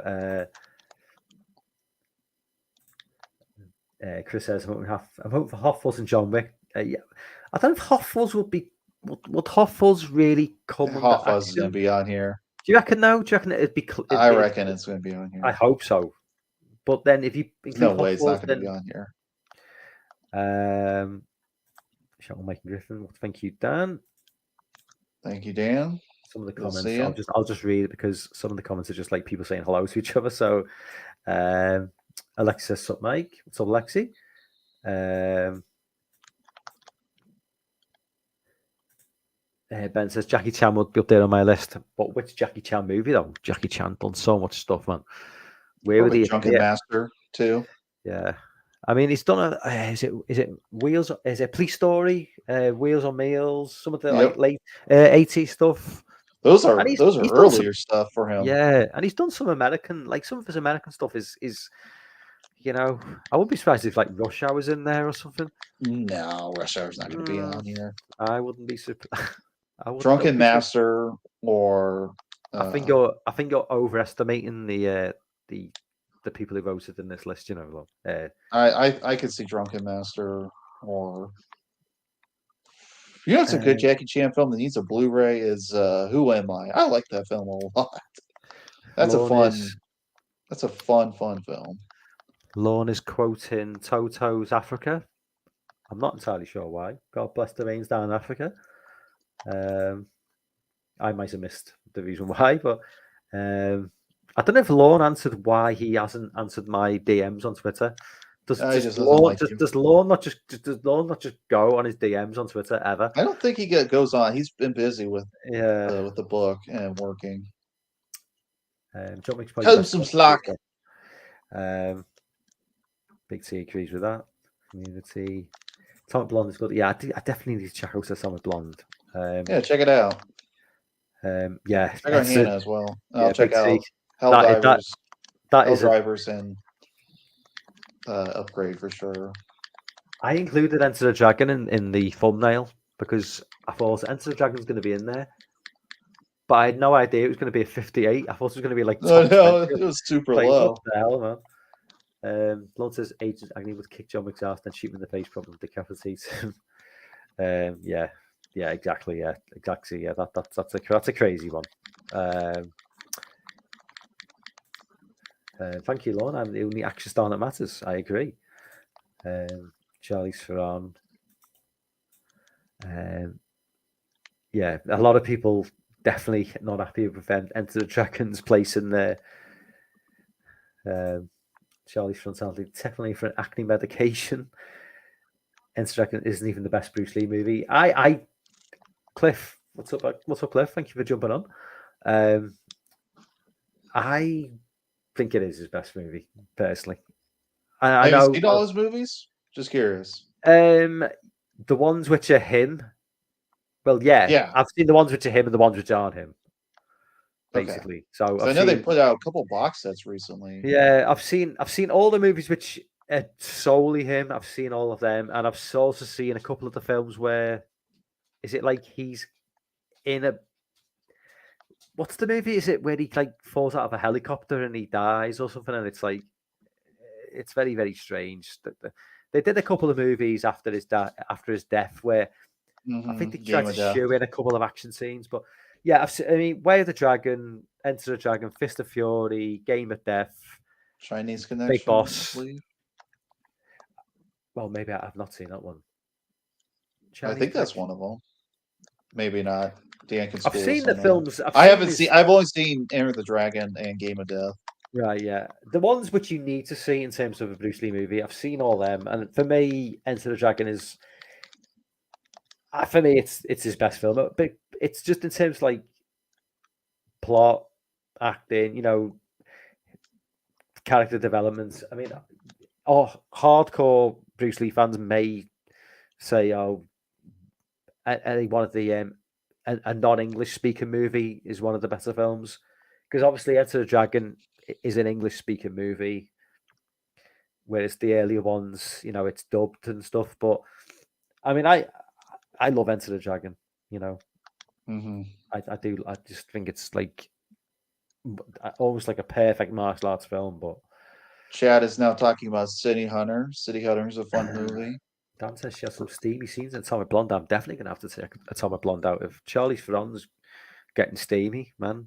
Chris says, I'm hoping for Hot Fuzz and John Wick. Yeah. I don't know if Hot Fuzz would Hot Fuzz really come? Hot Fuzz is going to be on here. Do you reckon? No, do you reckon it'd be? I reckon it's going to be on here. I hope so, But then if you There's include no Hot way it's Fuzz, not going to be on here. shout out Mike and Griffin. Well, thank you, Dan. Thank you, Dan. Some of the We'll comments, see ya. I'll just read it because some of the comments are just like people saying hello to each other. So, Alexi says, "Sup, Mike? What's up, Alexi?" Ben says Jackie Chan would be up there on my list, but which Jackie Chan movie though? Jackie Chan done so much stuff, man. Where would Probably he Drunken Master too. Yeah, I mean, he's done a. Is it Wheels? Is it Police Story? Wheels on Meals? Some of the like late 80s stuff. Those are And he's done earlier stuff for him. Yeah, and he's done some American, like some of his American stuff is you know, I wouldn't be surprised if like Rush Hour's in there or something. No, Rush Hour's not going to be on here. I wouldn't be surprised. Drunken Master or I think you're overestimating the people who voted in this list. You know, I could see Drunken Master or it's a good Jackie Chan film that needs a Blu-ray is Who Am I? I like that film a lot. That's a fun film. Lorne is quoting Toto's Africa. I'm not entirely sure why. God bless the rains down in Africa. I might have missed the reason why, but I don't know if Lorne answered why he hasn't answered my DMs on Twitter. Does Lorne not just go on his DMs on Twitter ever? I don't think he goes on. He's been busy with the book and working. Cut some slack. Big T agrees with that. Community. Atomic Blonde is good. Yeah, I definitely need to check out Atomic Blonde. Check it out. Yeah, check out Hannah as well. I'll check out Helldivers and Upgrade for sure. I included Enter the Dragon in the thumbnail because I thought Enter the Dragon's going to be in there, but I had no idea it was going to be a 58. I thought it was going to be like no, it was super low. What the hell, man? Blood says Agent Agnew would kick John Wick's ass, then shoot him in the face, probably decapitate him. Yeah, exactly. Yeah, exactly. Yeah, that's a crazy one. Thank you, Lorne. I'm the only action star that matters. I agree. Charlie's Theron. Yeah, a lot of people definitely not happy with Enter the Dragon's place in there. Charlie's Theron definitely for an acne medication. Enter the Dragon isn't even the best Bruce Lee movie. Cliff, what's up, Cliff? Thank you for jumping on. I think it is his best movie, personally. Have you seen all his movies? Just curious. The ones which are him. Well, yeah. I've seen the ones which are him and the ones which aren't him. Basically, okay. So I know they put out a couple box sets recently. Yeah, I've seen all the movies which are solely him. I've seen all of them, and I've also seen a couple of the films where is it like he's in a what's the movie? Is it where he like falls out of a helicopter and he dies or something? And it's like it's very, very strange. They did a couple of movies after his death where I think they tried to show in a couple of action scenes. But yeah, I mean, Way of the Dragon, Enter the Dragon, Fist of Fury, Game of Death, Chinese Connection, Big Boss. Well, maybe I've not seen that one. I think that's one of them. Maybe not. Dan can I've seen the films. I've only seen Enter the Dragon and Game of Death. Right, yeah. The ones which you need to see in terms of a Bruce Lee movie, I've seen all them. And for me, Enter the Dragon is... For me, it's his best film. But it's just in terms of, like, plot, acting, character development. I mean, hardcore Bruce Lee fans may say, any one of the... a non-English speaking movie is one of the better films. Because obviously Enter the Dragon is an English speaking movie, whereas the earlier ones, it's dubbed and stuff. But I mean, I love Enter the Dragon. I do. I just think it's like almost like a perfect martial arts film. But Chad is now talking about City Hunter. City Hunter is a fun movie. Dan says she has some steamy scenes in Atomic Blonde. I'm definitely gonna have to take Atomic Blonde out. If Charlie Theron's getting steamy, man.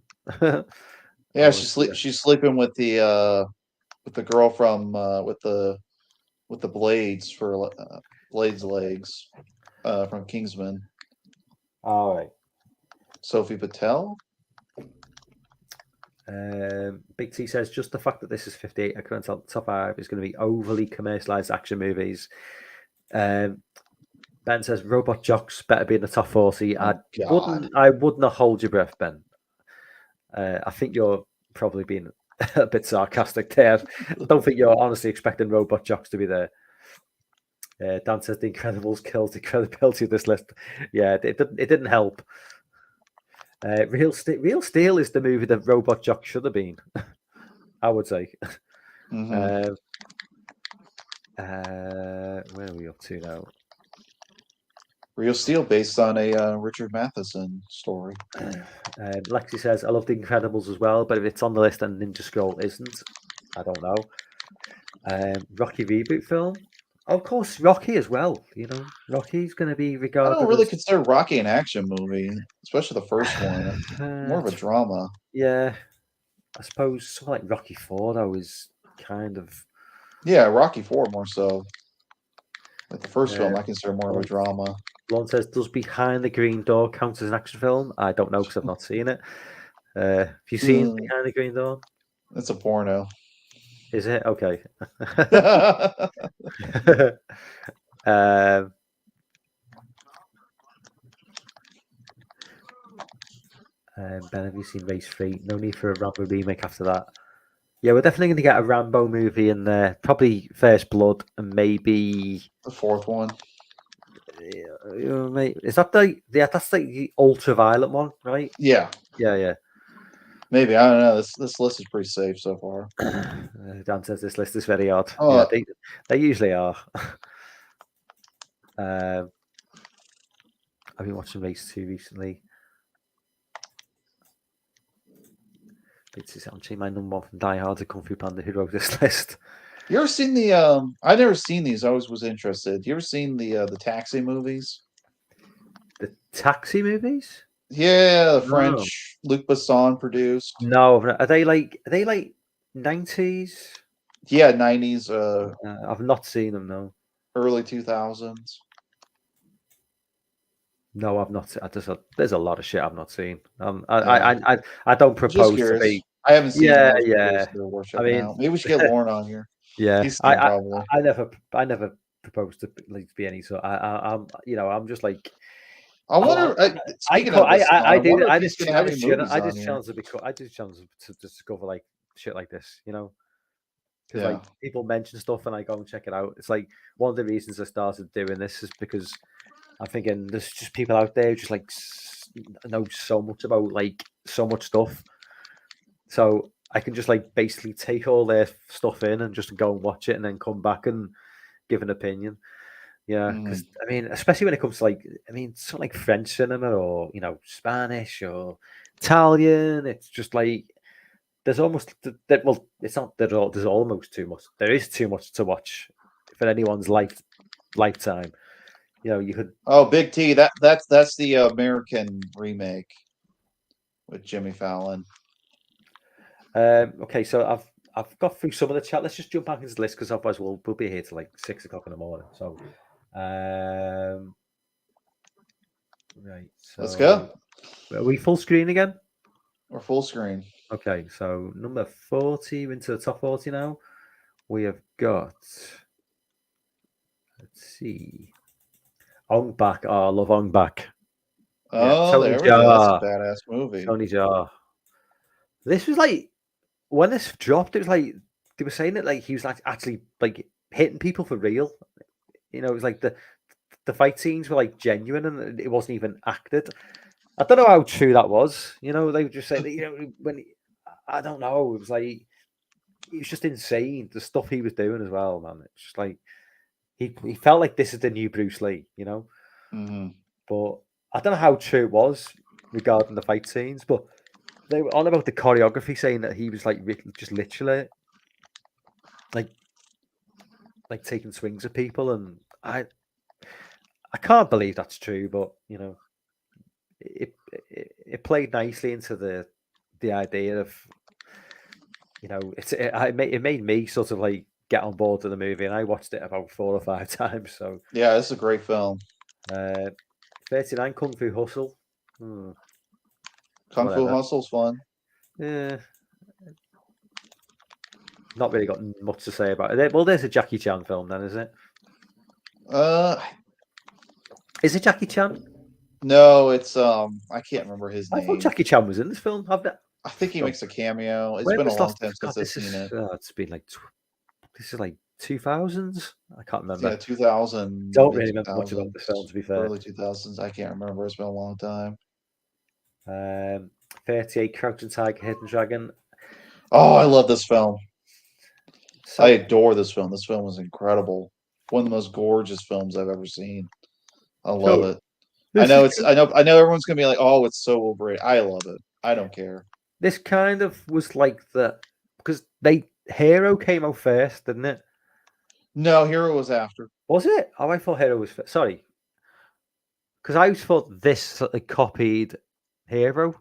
Yeah, she's sleeping with the with the girl from with the blades for blades legs from Kingsman. All right. Sophie Patel. Big T says just the fact that this is 58 current top 5 is going to be overly commercialized action movies. Ben says Robot Jocks better be in the top 40. Oh, God. I would not hold your breath, Ben. I think you're probably being a bit sarcastic there. I don't think you're honestly expecting Robot Jocks to be there. Dan says The Incredibles kills the credibility of this list. Yeah, it didn't help. Real Steel is the movie that Robot Jock should have been. I would say. Mm-hmm. Where are we up to now? Real Steel, based on a Richard Matheson story. Lexi says, I love The Incredibles as well, but if it's on the list and Ninja Scroll isn't, I don't know. Rocky reboot film? Of course, Rocky as well. You know, Rocky's going to be I regarded don't really as... consider Rocky an action movie, especially the first one. It's more of a drama. Yeah, I suppose something like Rocky 4, though, is kind of... Yeah, Rocky 4 more so. Like the first film, I consider more of a drama. Lon says, does Behind the Green Door count as an action film? I don't know because I've not seen it. Have you seen Behind the Green Door? It's a porno. Is it? Okay. Ben, have you seen Race 3? No need for a Rambo remake after that. Yeah, we're definitely going to get a Rambo movie in there. Probably First Blood and maybe... The fourth one. Is that that's like the ultraviolet one, right? Yeah. Yeah. Maybe, I don't know. This list is pretty safe so far. Dan says this list is very odd. Oh, yeah, they usually are. I've been watching Race 2 recently. It's actually my number one from Die Hard to Kung Fu Panda who wrote this list. You ever seen the I've never seen these, I always was interested. You ever seen the Taxi movies? The Taxi movies? Yeah, the French Luc Besson produced. No, are they like 90s? Yeah, 90s. I've not seen them. No, early 2000s. No, I've not. There's a lot of shit I've not seen. I don't propose to be. I haven't seen. Yeah. I mean, maybe we should get Lauren on here. Yeah, He's probably. I never proposed to be any sort. I'm just like. I wonder. I just chance to discover like shit like this, you know, because like people mention stuff and I go and check it out. It's like one of the reasons I started doing this is because I'm thinking there's just people out there who just like know so much about like so much stuff, so I can just like basically take all their stuff in and just go and watch it and then come back and give an opinion. Yeah, because I mean, especially when it comes to like, something like French cinema or Spanish or Italian, it's just like there's almost well, it's not that there's almost too much. There is too much to watch for anyone's lifetime. You could. Oh, Big T. That's the American remake with Jimmy Fallon. Okay, so I've got through some of the chat. Let's just jump back into the list because otherwise we'll be here till like 6 o'clock in the morning. So. Right. So let's go. Are we full screen again? We're full screen. Okay. So number 40 into the top 40 now. We have got. Let's see. Ong Bak. Oh, I love Ong Bak. Oh, there we go. That's a badass movie. Tony Jaa. This was like when this dropped. It was like they were saying that like he was like actually like hitting people for real. It was like the fight scenes were like genuine and it wasn't even acted. I don't know how true that was. They were just saying that, when I don't know, it was like it was just insane the stuff he was doing as well, man. It's just like he felt like this is the new Bruce Lee, Mm-hmm. But I don't know how true it was regarding the fight scenes, but they were on about the choreography, saying that he was like just literally like taking swings at people, and I can't believe that's true, but it played nicely into the idea of you know, it made me sort of like get on board to the movie, and I watched it about 4 or 5 times. So, Yeah, it's a great film. 39 Kung Fu Hustle. Hmm, Kung Fu whatever. Hustle's fun. Yeah, not really got much to say about it. Well, there's a Jackie Chan film then, is it? Uh, Is it Jackie Chan? no, it's I can't remember his I thought name. Jackie Chan was in this film. I think he No. makes a cameo. It's When been a was long last? time God, since I've seen it. it's been like this is like 2000s. I can't Yeah, remember. 2000, Don't mid really two remember much about the film, thousands, to be fair. early 2000s. I can't remember. It's been a long time. 38 Crouching Tiger, Hidden Dragon. Oh, I love this film. I So adore this film. This film is incredible. One of the most gorgeous films I've ever seen. I love so it. I this is know it's I know everyone's gonna be like, oh, it's so overrated. I love it. I don't care. this kind of was like the because Hero came out first, didn't it? No, Hero was after. Was it? Oh, I thought Hero was first. Sorry, because I always thought this sort of copied Hero.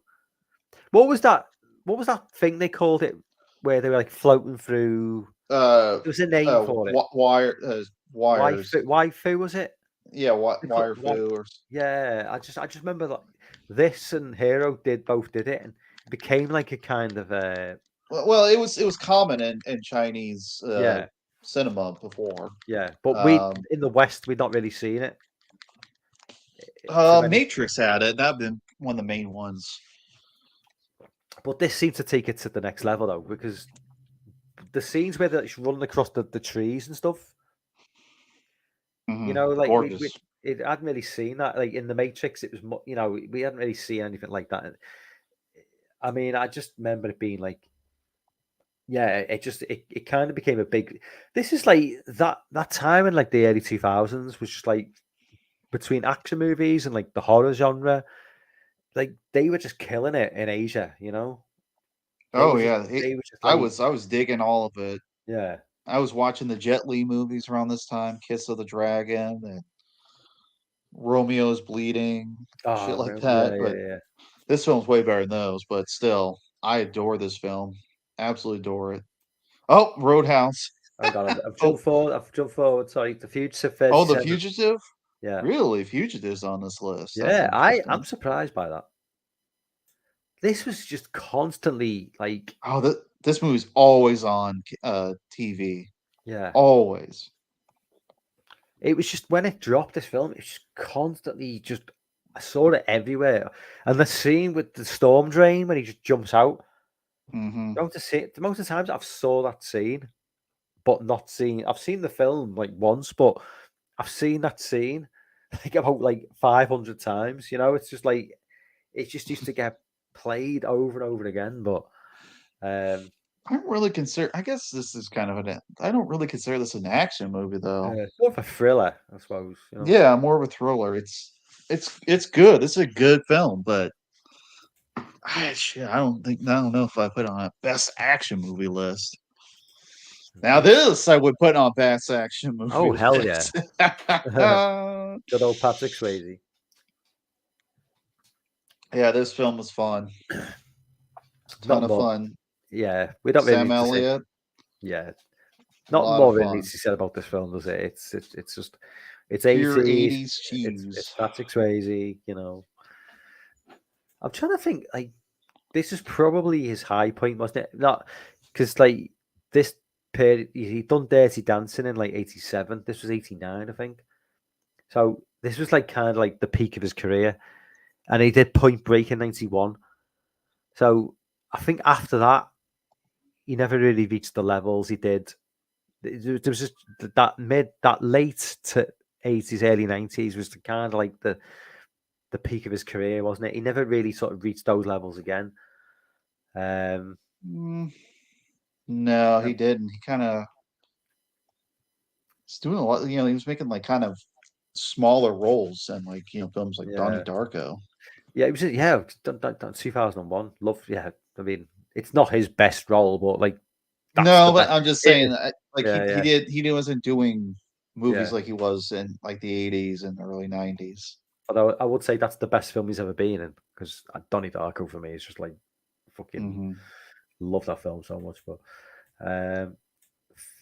What was that? What was that thing they called it where they were like floating through? There was a name for it. Waifu, Wires. waifu was it? Yeah, They call- wire Wai- foo or Yeah, I just remember that this and Hero both did it, and it became like a kind of well, it was common in Chinese yeah, cinema before. yeah. But we Um, in the West we'd not really seen it to many. Matrix had it. That'd been one of the main ones. But this seemed to take it to the next level though, because the scenes where they're running across the trees and stuff, you know, like we Gorgeous. it hadn't really seen that. Like in the Matrix, it was you know we hadn't really seen anything like that. I mean, I just remember it being like, yeah, it kind of became a big. This is like that time in like the early 2000s was just like between action movies and like the horror genre, like they were just killing it in Asia. You know, Oh yeah, they were just like, I was digging all of it. yeah. I was watching the Jet Li movies around this time, Kiss of the Dragon and Romeo's Bleeding, shit Oh, like yeah, that. But yeah, yeah. this film's way better than those. But still, I adore this film. Absolutely adore it. Oh, Roadhouse. I got it. I've Oh, jumped forward. I've jumped forward. Sorry, the future oh, The 37. Fugitive. Yeah, Really, Fugitive's on this list. That's yeah. I'm interesting. surprised by that. This was just constantly like, Oh, this movie's always on TV. yeah. Always. It was just when it dropped this film, it's just constantly just I saw it everywhere. And the scene with the storm drain when he just jumps out. Hmm. The most of the times I've saw that scene, but not seen. I've seen the film like once, but I've seen that scene like about like 500 times. You know, it's just like it just used to get played over and over again. But um, I don't really consider. I guess this is kind of an. I don't really consider this an action movie, though. more of a thriller, I suppose. You know, Yeah, more of a thriller. It's good. It's a good film, but shit, I don't know if I put it on a best action movie list. Now this I would put on best action movie oh hell yeah, list. good old Patrick Swayze. Yeah, this film was fun. Not Ton of more. fun. Yeah, we don't really Sam need to say. Elliott, Yeah, a not lot of more really fun. needs to be said about this film, does it? It's just it's Pure 80s. 80s It's cheese. Patrick Swayze. You know, I'm trying to think. Like this is probably his high point, wasn't it? Not because like this period he done Dirty Dancing in like '87. This was '89, I think. So this was like kind of like the peak of his career, and he did Point Break in '91. So I think after that, he never really reached the levels he did. There was just that late to '80s, early '90s was the kind of like the peak of his career, wasn't it? He never really sort of reached those levels again. Um, Mm, no, he um, didn't. He kind of he's doing a lot. You know, he was making like kind of smaller roles and like films like Donnie yeah, Darko. yeah, it was yeah, 2001. Love, yeah. I mean, it's not his best role, but like that's No, the but best. I'm just It saying is, that like yeah, yeah, he wasn't doing movies yeah. like he was in like the 80s and early 90s. Although I would say that's the best film he's ever been in because Donnie Darko for me is just like fucking Hmm. Love that film so much. But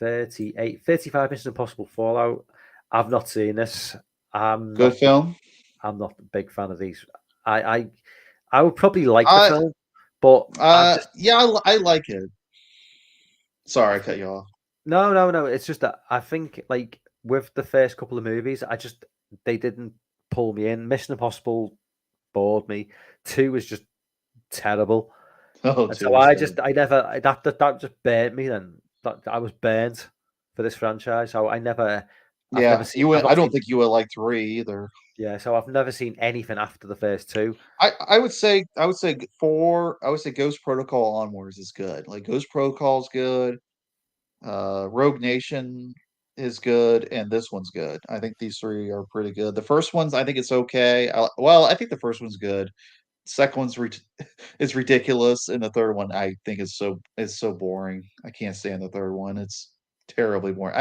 35 Mission Impossible Fallout. I've not seen this. I'm Good not. film. I'm not a big fan of these. I would probably like the I film, but I just yeah, I like it. Sorry, I cut you off. no. It's just that I think like with the first couple of movies, they didn't pull me in. Mission Impossible bored me. 2 was just terrible, Oh, and two so was good. I never that just burnt me. Then that I was burnt for this franchise. So I've never Yeah, seen. you I've would. I not don't seen. think you would like three either. Yeah, so I've never seen anything after the first 2. I would say four. I would say Ghost Protocol onwards is good. Like Ghost Protocol is good. Rogue Nation is good, and this one's good. I think these three are pretty good. The first one's I think it's okay. I think the first one's good. Second one's is ridiculous, and the third one I think is so boring. I can't stand the third one. It's terribly boring.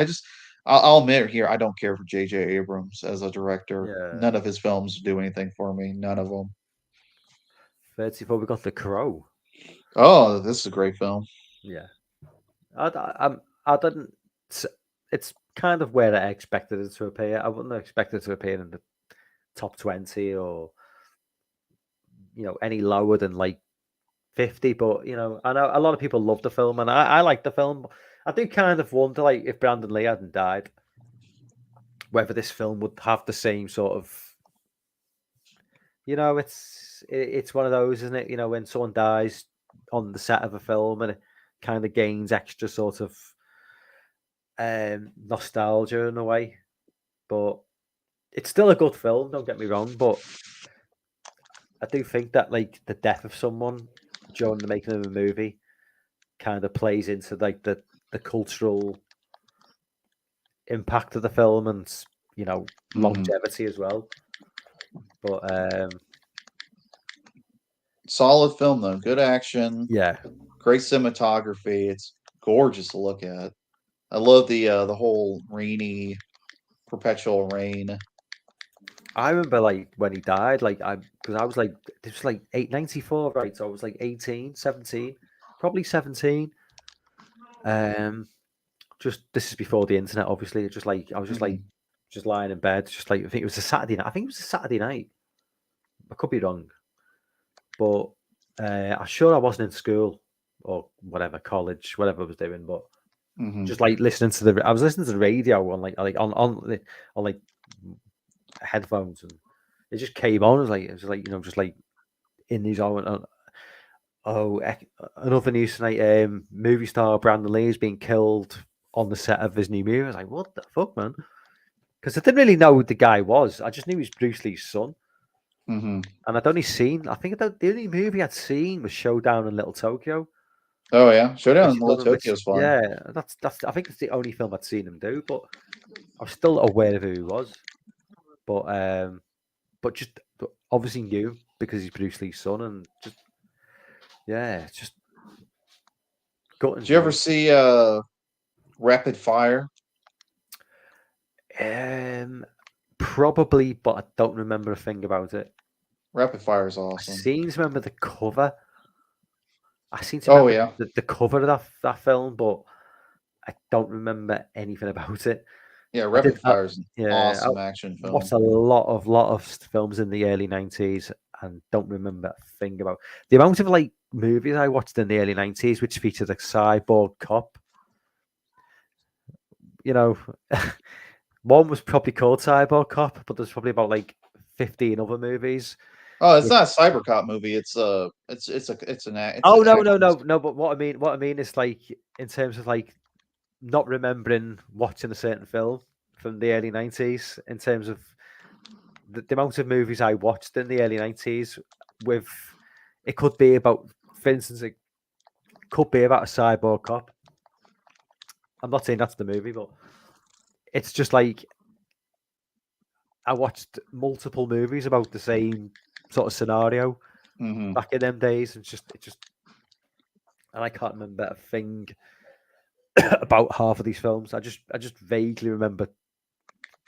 I'll admit here I don't care for J.J. Abrams as a director. Yeah, None of his films do anything for me. None of them. 34. We got The Crow. Oh, this is a great film. Yeah, I didn't. It's kind of where I expected it to appear. I wouldn't have expected it to appear in the top 20 or any lower than like 50. But I know a lot of people love the film, and I like the film. I do kind of wonder, like, if Brandon Lee hadn't died, whether this film would have the same sort of. It's one of those, isn't it? When someone dies on the set of a film, and it kind of gains extra sort of nostalgia in a way. But it's still a good film, don't get me wrong. But I do think that like the death of someone during the making of a movie kind of plays into like the cultural impact of the film and longevity as well. But Solid film though. Good action. yeah, Great cinematography. It's gorgeous to look at. I love the whole rainy, perpetual rain. I remember like when he died, like because I was like this was like 894, right? So I was like 18, 17, probably 17. Just this is before the internet, obviously. Just like I was just like Mhm. just lying in bed, just like I think it was a Saturday night. I think it was a Saturday night. I could be wrong, but I'm sure I wasn't in school or whatever, college, whatever I was doing. But Mhm. just like listening to I was listening to the radio on on like headphones, and it just came on. It was like just like in these another news tonight. Movie star Brandon Lee is being killed on the set of his new movie. I was like, what the fuck, man? Because I didn't really know who the guy was. I just knew he was Bruce Lee's son. Mhm. And I'd only seen, I think the only movie I'd seen was Showdown in Little Tokyo, Oh yeah, Showdown which in is Little done, Tokyo is fun. yeah, I think it's the only film I'd seen him do, but I was still aware of who he was. But just obviously knew because he's Bruce Lee's son, and just yeah, it's just gutting, Did you ever man. see Rapid Fire? Probably, but I don't remember a thing about it. Rapid Fire is I awesome. seem to remember the cover. I seem to Oh remember yeah. the cover of that film, but I don't remember anything about it. Yeah, I did, Rapid Fire is an yeah, I awesome action watched film. a lot of films in the early 90s and don't remember a thing about the amount of like movies I watched in the early 90s, which featured a cyborg cop. You know, one was probably called Cyborg Cop, but there's probably about like 15 other movies. Oh, it's With not a cybercop movie. It's oh an no no action. no no, but what I mean is like in terms of like not remembering watching a certain film from the early 90s in terms of the amount of movies I watched in the early 90s with it could be about, for instance, it could be about a cyborg cop. I'm not saying that's the movie, but it's just like I watched multiple movies about the same sort of scenario Hmm. back in them days, and and I can't remember a thing about half of these films. I just vaguely remember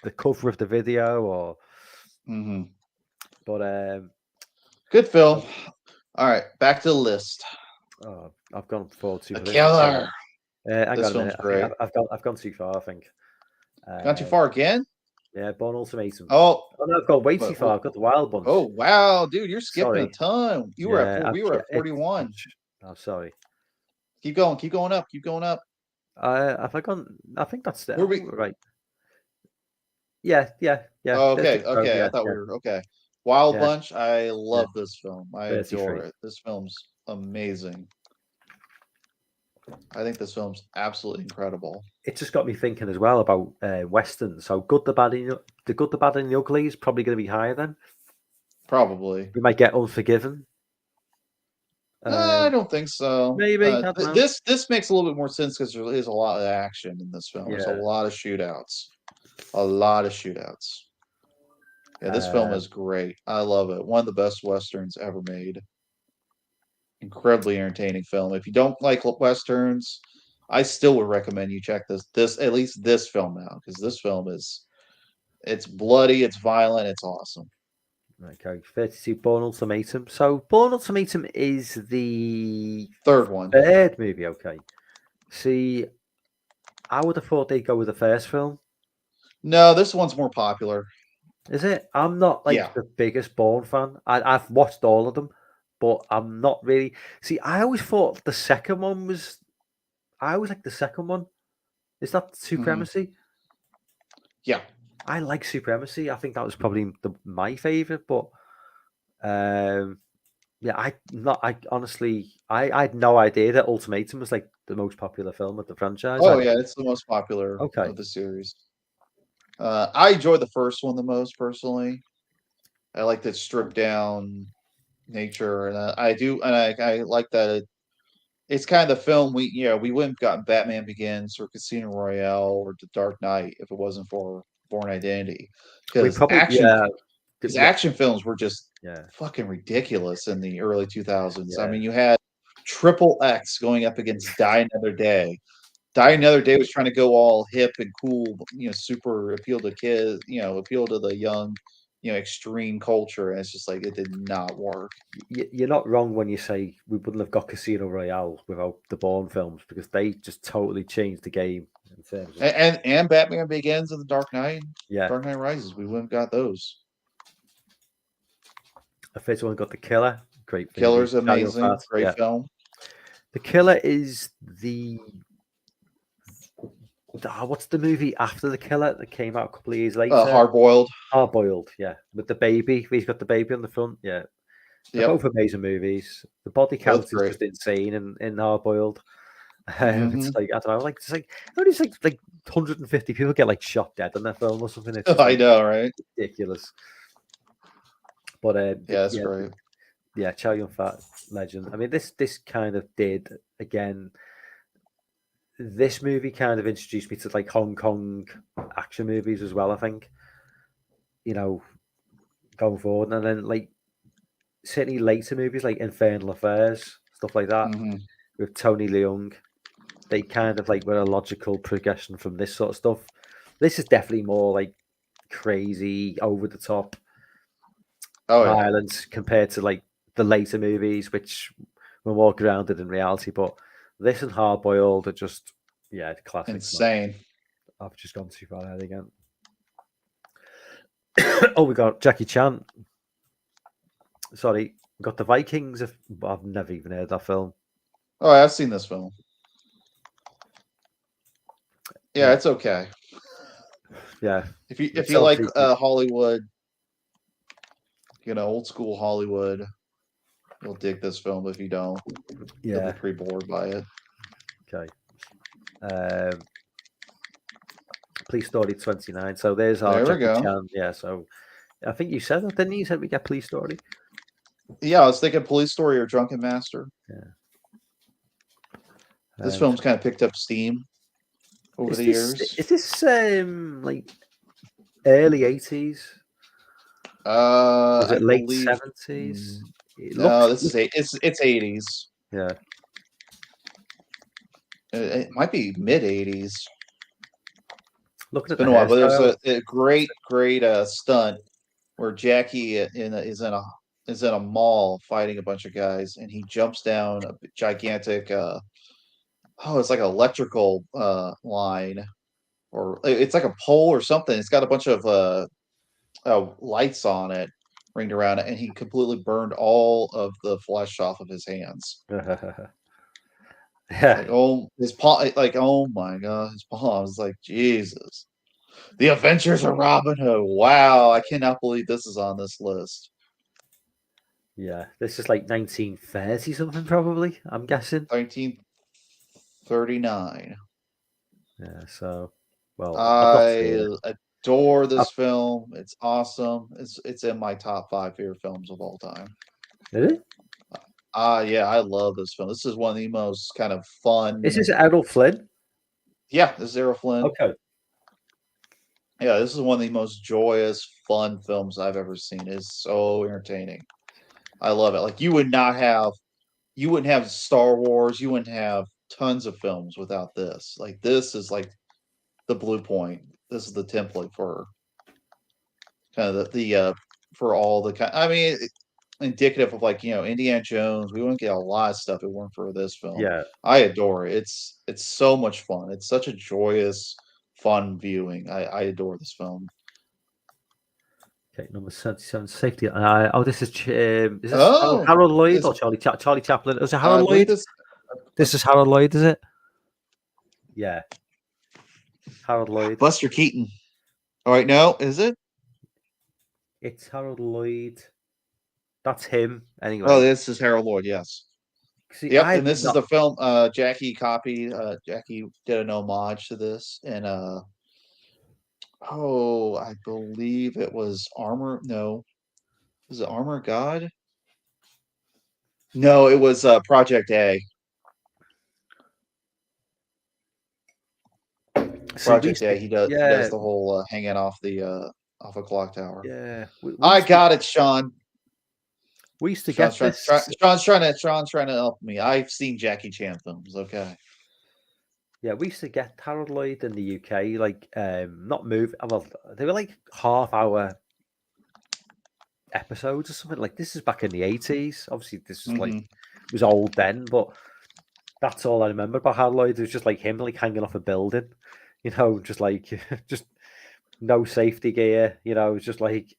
the cover of the video, or Hmm. but Good film. so, All right, back to the list. Oh, I've gone forward too The for this. Killer. Hang This on a minute. film's I think great. I've gone too far. I think. Gone too far again? Yeah, Born Ultimatum. Oh, No, I've gone way too what- far. I've got the Wild Bunch. oh wow, dude, you're skipping a Sorry. ton. You were at we were at 41. I'm sorry. Keep going up, keep going up. Have I gone? I think that's Where we- right. Yeah. Oh, There's okay, the crow, okay. yeah, I thought yeah. we were okay. Wild Yeah. Bunch. I love this film. I 33. adore it. This film's amazing. I think this film's absolutely incredible. It just got me thinking as well about westerns. So Good, the Bad, and the Ugly is probably going to be higher then. Probably. We might get Unforgiven. I don't think so. Maybe, I don't know. This makes a little bit more sense because there is a lot of action in this film. There's a Yeah. lot of shootouts. A lot of shootouts. Yeah, this film is great. I love it. One of the best westerns ever made. Incredibly entertaining film. If you don't like westerns, I still would recommend you check this at least this film out, because this film it's bloody, it's violent, it's awesome. Okay, 32 Born Ultimatum. So Born Ultimatum is the Third one. third movie. Okay. See, I would have thought they'd go with the first film. No, this one's more popular. Is it? I'm not like the biggest Bourne fan. I've watched all of them, but I'm not really. See, I always thought the second one was. I always like the second one. Is that Supremacy? Yeah. I like Supremacy. I think that was probably my favorite, but yeah, I honestly, I had no idea that Ultimatum was like the most popular film of the franchise. Oh yeah, it's the most popular of the series. I enjoy the first one the most personally. I like that stripped down nature, and I do, and I like that it's kind of the film we wouldn't have gotten Batman Begins or Casino Royale or The Dark Knight if it wasn't for Bourne Identity, because action films were just fucking ridiculous in the early 2000s. I mean, you had Triple X going up against Die Another Day. Die Another Day was trying to go all hip and cool, super appeal to kids, appeal to the young, extreme culture. And it's just like it did not work. You're not wrong when you say we wouldn't have got Casino Royale without the Bourne films, because they just totally changed the game in terms of... and Batman Begins and The Dark Knight, Dark Knight Rises. We wouldn't have got those. The first one got The Killer. Great. Killer's amazing. Great film. The Killer is the... what's the movie after The Killer that came out a couple of years later? Hard Boiled. Hard Boiled, yeah. With the baby. He's got the baby on the front, yeah. They're both amazing movies. The body count is just insane in Hard Boiled. It's like, I don't know, it's like 150 people get like shot dead in that film or something. It's I know, right? Ridiculous. But that's great. Yeah, Chow Yun-fat, legend. I mean, this kind of did again. This movie kind of introduced me to like Hong Kong action movies as well. I think, going forward, and then like certainly later movies like Infernal Affairs, stuff like that with Tony Leung. They kind of like were a logical progression from this sort of stuff. This is definitely more like crazy, over the top violence compared to like the later movies, which were more grounded in reality. But this and Hard Boiled are just, classic. Insane. I've just gone too far ahead again. Oh, we got Jackie Chan. Sorry, we got The Vikings. I've never even heard that film. Oh, I've seen this film. Yeah, it's okay. Yeah. If you like Hollywood, old school Hollywood, you'll dig this film. If you don't, you'll be pretty bored by it. Okay. Police Story 29. So there's our Jackie Chan. Yeah, so I think you said that, didn't you? You said we get Police Story. Yeah, I was thinking Police Story or Drunken Master. Yeah. This film's kind of picked up steam over the years. Is this like early 80s? Is it late 70s? No, this is it's 80s. Yeah. It might be mid 80s. Looking at been a while, but there's a great stunt where Jackie is in a is in a mall fighting a bunch of guys, and he jumps down a gigantic it's like an electrical line, or it's like a pole or something. It's got a bunch of lights on it ringed around it, and he completely burned all of the flesh off of his hands. Yeah. Like, oh, his paw, like, oh my god, his palms, like, Jesus. The Adventures of Robin Hood. Wow, I cannot believe this is on this list. Yeah. This is like 1930 something, probably, I'm guessing. 1939. Yeah, so, well, I've not I seen adore it. this film. It's awesome. It's in my top 5 favorite films of all time. Is it? Yeah, I love this film. This is one of the most kind of fun. Is this Errol Flynn? Yeah, this is Errol Flynn. Okay. Yeah, this is one of the most joyous, fun films I've ever seen. It's so entertaining. I love it. Like, you wouldn't have Star Wars, you wouldn't have tons of films without this. Like, this is like the blue point. This is the template for kind of the for all the kind. I mean, indicative of, like, Indiana Jones. We wouldn't get a lot of stuff if it weren't for this film. Yeah. I adore it. It's so much fun. It's such a joyous, fun viewing. I adore this film. Okay, number 77, Safety. This is this Oh, Harold Lloyd this or Charlie Chaplin? Was it I Harold believe Lloyd? This is Harold Lloyd, is it? Yeah. Harold Lloyd. Buster Keaton. All right, no, is it? It's Harold Lloyd. That's him, anyway. Oh, this is Harold Lloyd. Yes. See, Yep, I've and this is not- the film Jackie copied. Jackie did an homage to this, and I believe it was Armor. No, was it Armor of God? No, it was Project A. See, Project A. He does yeah, the whole hanging off off a clock tower. yeah. I got it, Sean. We used to Sean's get this. Sean's trying to help me. I've seen Jackie Chan films. Okay. Yeah, we used to get Harold Lloyd in the UK, like not movie. Well, they were like half-hour episodes or something. Like, this is back in the 80s. Obviously, this was like, Mhm. it was old then, but that's all I remember about Harold Lloyd. It was just like him, like, hanging off a building, just like just no safety gear. It was just like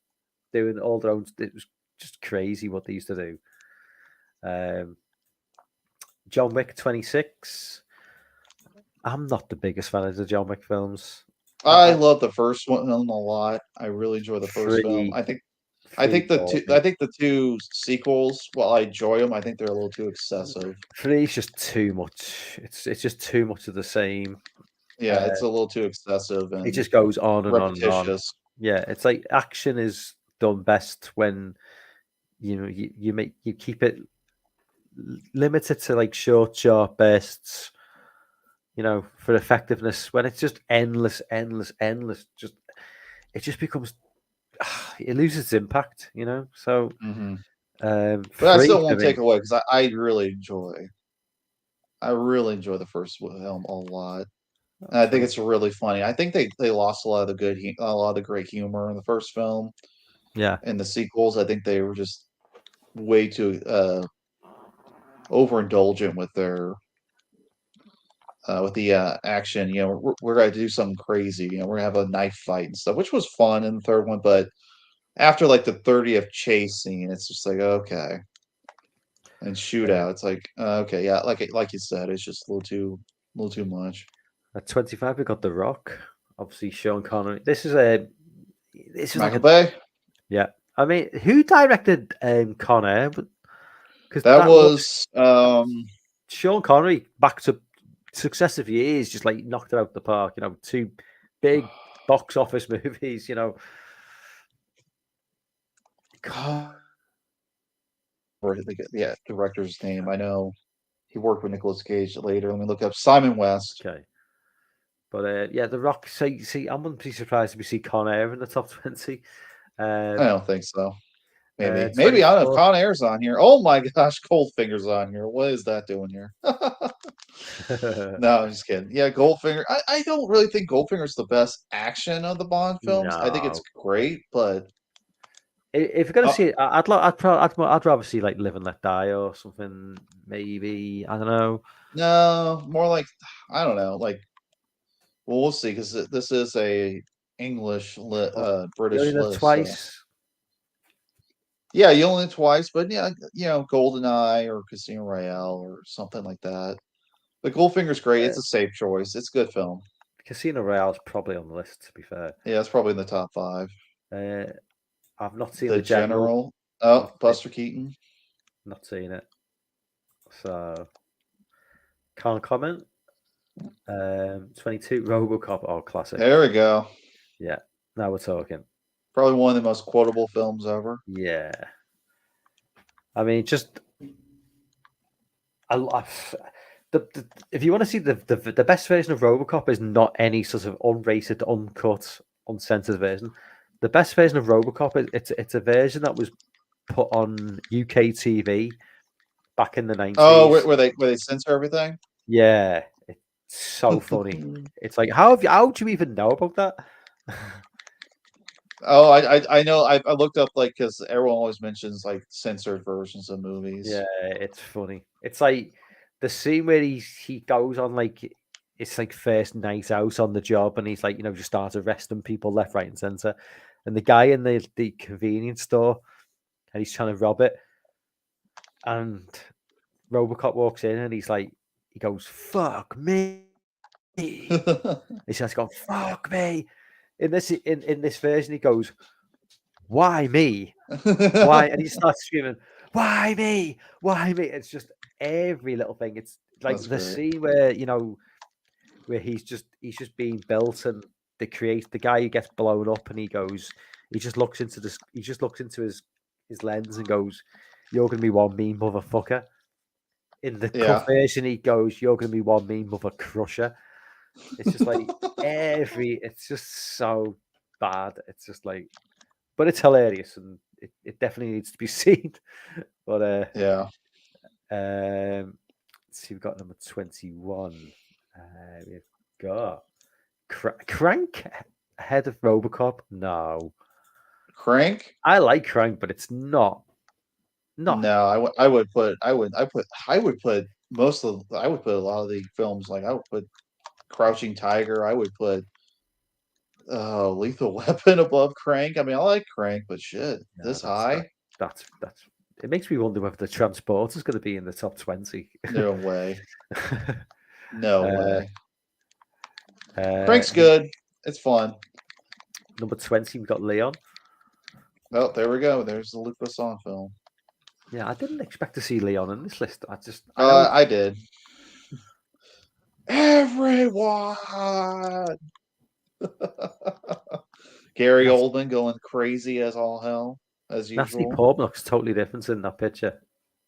doing all their own. It was just crazy what they used to do. John Wick 26. I'm not the biggest fan of the John Wick films. I love the first one a lot. I really enjoy the first film. Three I think boring. the two sequels, while I enjoy them, I think they're a little too excessive. Three's just too much. It's just too much of the same. Yeah, it's a little too excessive and It just goes on and on and on. repetitious. Yeah, it's like action is done best when you keep it limited to like short, sharp bursts. For effectiveness. When it's just endless, just it just becomes it loses its impact. So. Mhm. But I Three still for won't me. take away because I really enjoy the first film a lot. And I think it's really funny. I think they lost a lot of the great humor in the first film. Yeah. In the sequels, I think they were just way too overindulgent with their with the action. We're gonna do something crazy. We're gonna have a knife fight and stuff, which was fun in the third one. But after like the 30th chase scene, it's just like, okay. And shootout, it's like, okay, yeah, like you said, it's just a little too much. At 25, we got The Rock. Obviously, Sean Connery. This is Michael Bay. Yeah. I mean, who directed Con Air? Because that was Sean Connery, back to successive years, just like knocked it out the park. Two big box office movies. The director's name. I know he worked with Nicolas Cage later. Let me look up Simon West. Okay. But yeah, The Rock. See, I wouldn't be surprised if we see Con Air in the top 20. I don't think so. Maybe I don't 24. know if Con Air's on here. Oh my gosh, Goldfinger's on here. What is that doing here? No, I'm just kidding. Yeah, Goldfinger. I don't really think Goldfinger's the best action of the Bond films. I think it's No. great, but If you're gonna Oh. see it, I'd rather see like Live and Let Die or something. Maybe I don't know. No, more like I don't know. Like, well, we'll see because this is a English You only British live list. So. twice. Yeah, you only twice, but yeah, GoldenEye or Casino Royale or something like that. The Goldfinger's great. It's a safe choice. It's a good film. Casino Royale's probably on the list. To be fair, Yeah, it's probably in the top 5. I've not seen The The General. General. Oh, Not Buster Keaton. not seen it, so can't comment. 22 RoboCop. Oh, classic. There we go. Yeah, now we're talking. Probably one of the most quotable films ever. Yeah, I mean, just I if you want to see the best version of RoboCop is not any sort of unrated, uncut, uncensored version. The best version of RoboCop is it's a version that was put on UK TV back in the 90s. Oh, where they censor everything? Yeah, it's so funny. It's like how do you even know about that? Oh, I know. I looked up like because everyone always mentions like censored versions of movies. Yeah, it's funny. It's like the scene where he goes on like it's like first night out on the job and he's like, just starts arresting people left, right, and center. And the guy in the convenience store and he's trying to rob it. And Robocop walks in and he goes, fuck me. He starts going, fuck me. In this version, he goes, why me? Why? And he starts screaming, why me? Why me? It's just every little thing. It's like That's the great. scene where he's just being built and the guy who gets blown up and he just looks into his lens and goes, you're gonna be one mean motherfucker. In the cut version, he goes, you're gonna be one mean mother crusher. It's just like it's just so bad. It's just like, but it's hilarious and it definitely needs to be seen. But yeah. let's see, we've got number 21. We've got Crank ahead of Robocop. No, Crank. I like Crank, but it's not. No, I would put a lot of the films like I would put Crouching Tiger. I would put Lethal Weapon above Crank. I mean, I like Crank, but shit, this high? That's it makes me wonder whether the Transporter is going to be in the top 20. No way. No way. Crank's Crank's good. It's fun. Number 20, we've got Leon. Oh, there we go. There's the Luc Besson film. Yeah, I didn't expect to see Leon in this list. I did. Everyone. Gary Oldman going crazy as all hell, as usual. Natalie Portman looks totally different in that picture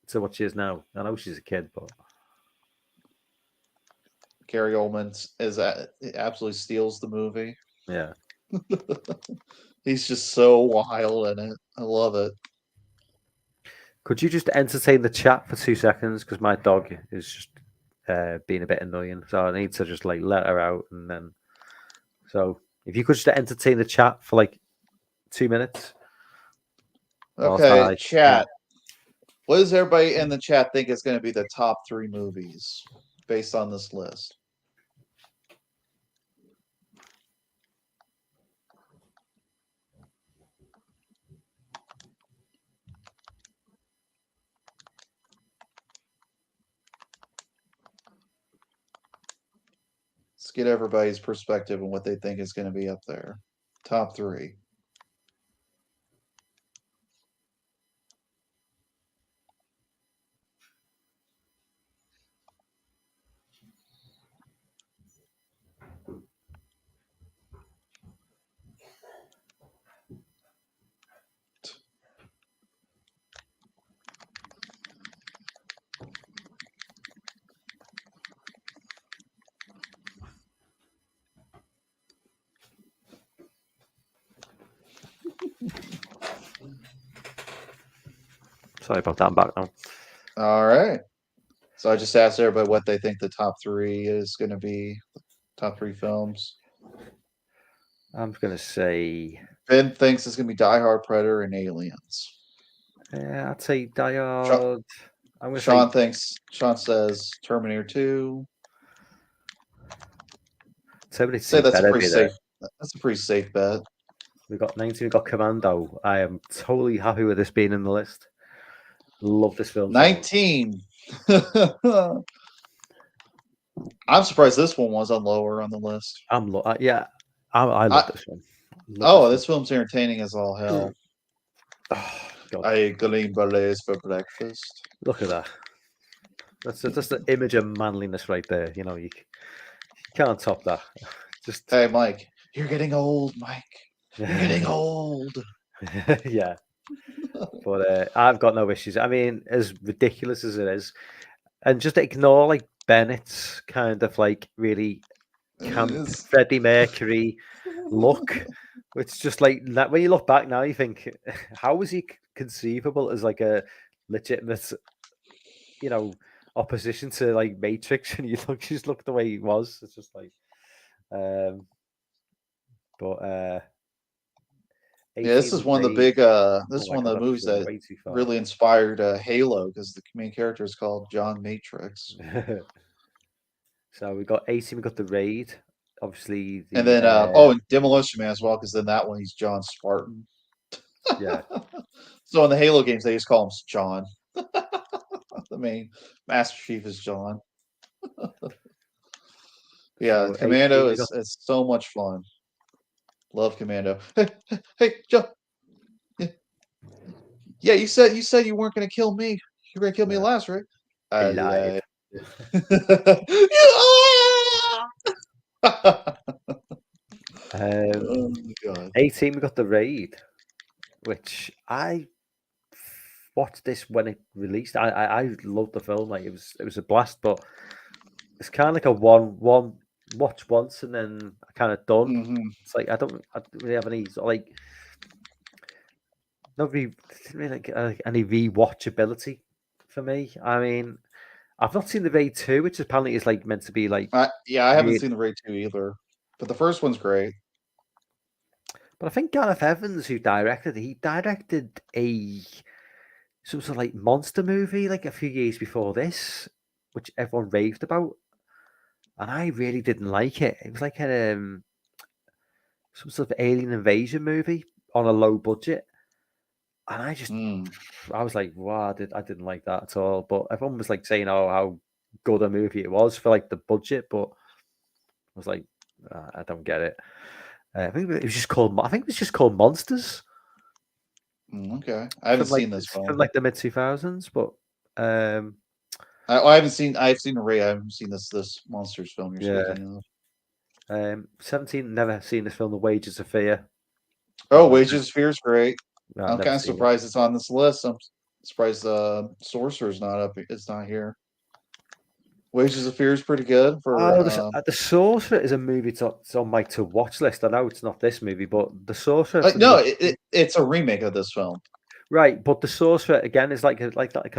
to what she is now. I know she's a kid, but Gary Oldman absolutely steals the movie. Yeah. He's just so wild in it. I love it. Could you just entertain the chat for 2 seconds? Because my dog is just being a bit annoying. So I need to just like let her out and then. So if you could just entertain the chat for like 2 minutes. Okay, chat. What does everybody in the chat think is going to be the top 3 movies based on this list? Let's get everybody's perspective on what they think is going to be up there. Top 3. Sorry about that. I'm back now. All right. So I just asked everybody what they think the top 3 is going to be. Top 3 films. I'm gonna say. Ben thinks it's gonna be Die Hard, Predator, and Aliens. I'd say Die Sean, Hard. I'm gonna say. Sean says Terminator 2. Terminator Say 2 that's a better pretty be safe. there. That's a pretty safe bet. We got 19. We got Commando. I am totally happy with this being in the list. Love this film. 19. I'm surprised this one wasn't lower on the list. I love this one. This film's entertaining as all hell. Oh, God. I ate green berets for breakfast. Look at that. That's the image of manliness right there. You know, you can't top that. Just Hey, Mike, you're getting old, Mike. You're getting old. Yeah. But I've got no issues. I mean, as ridiculous as it is, and just ignore like Bennett's kind of like really camp Freddie Mercury look. It's just like that. When you look back now, you think, how was he conceivable as like a legitimate, opposition to like Matrix? And you just look the way he was. It's just like, yeah, this is one of the big. This is one of the movies that really inspired Halo because the main character is called John Matrix. So we got 18. We got the Raid, obviously. And then and Demolition Man as well, because then that one he's John Spartan. Yeah. So in the Halo games they just call him John. The main Master Chief is John. Yeah, so Commando is it's so much fun. Love Commando. Hey, Joe. Yeah, you said you weren't gonna kill me. You're gonna kill me last, right? I lied. Oh my God. 18, we got the Raid, which I watched this when it released. I loved the film. Like it was a blast, but it's kind of like a one watch once and then kind of done. Mm-hmm. It's like I don't really have any like nobody really like any rewatchability for me. I mean, I've not seen the Raid 2, which apparently is like meant to be like. I haven't seen the Raid 2 either, but the first one's great. But I think Gareth Evans, who directed a some sort of like monster movie like a few years before this, which everyone raved about, and I really didn't like it. It was like some sort of alien invasion movie on a low budget, and I was like, wow, I didn't like that at all. But everyone was like saying, oh, how good a movie it was for like the budget, but I was like, I don't get it. I think it was just called. I think it was just called Monsters. Okay, I haven't seen this film. From like the mid 2000s, but I haven't seen. I've seen the Raid. I haven't seen this Monsters film. You're speaking of. 17. Never seen this film. The Wages of Fear. Oh, Wages of Fear is great. No, I'm kind of surprised it's on this list. I'm surprised Sorcerer's not up. It's not here. Wages of Fear is pretty good. For the Sorcerer is a movie it's on my to watch list. I know it's not this movie, but the Sorcerer. It's a remake of this film. Right, but the Sorcerer again is like a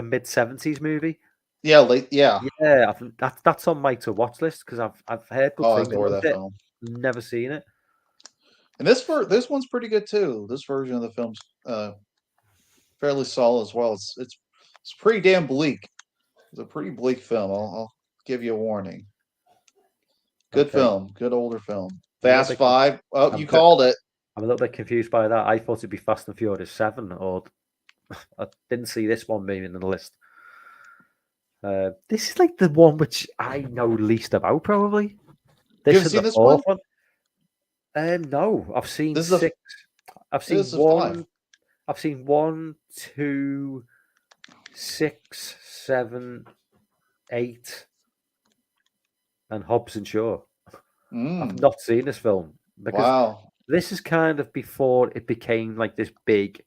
mid 70s movie. Yeah, yeah. That's on my to watch list because I've heard good things about that film. Never seen it. And this one's pretty good too. This version of the film's fairly solid as well. It's pretty damn bleak. It's a pretty bleak film. I'll give you a warning. Good film. Good older film. Fast 5. Oh, you called it. I'm a little bit confused by that. I thought it'd be Fast and Furious 7, or I didn't see this one maybe in the list. This is like the one which I know least about, probably. You haven't seen this one? No, I've seen 6. I've seen 1. 5. I've seen 1, 2, 6, 7, 8, and Hobbs and Shaw. I've not seen this film because this is kind of before it became like this big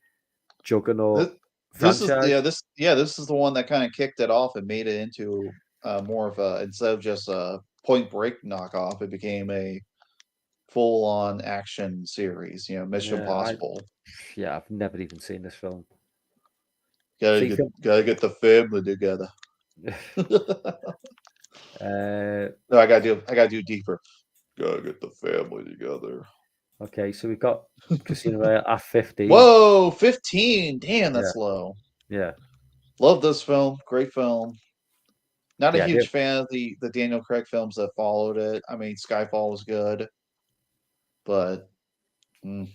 juggernaut franchise. This is the one that kind of kicked it off and made it into more of a, instead of just a Point Break knockoff, it became a full-on action series. Mission Impossible. I've never even seen this film. Gotta get the family together. No, I gotta do deeper. Gotta get the family together. Okay, so we've got Casino Royale at 15. Whoa, 15. Damn, Yeah. that's low. Yeah. Love this film. Great film. Not a Yeah, huge fan of the Daniel Craig films that followed it. I mean, Skyfall was good, but the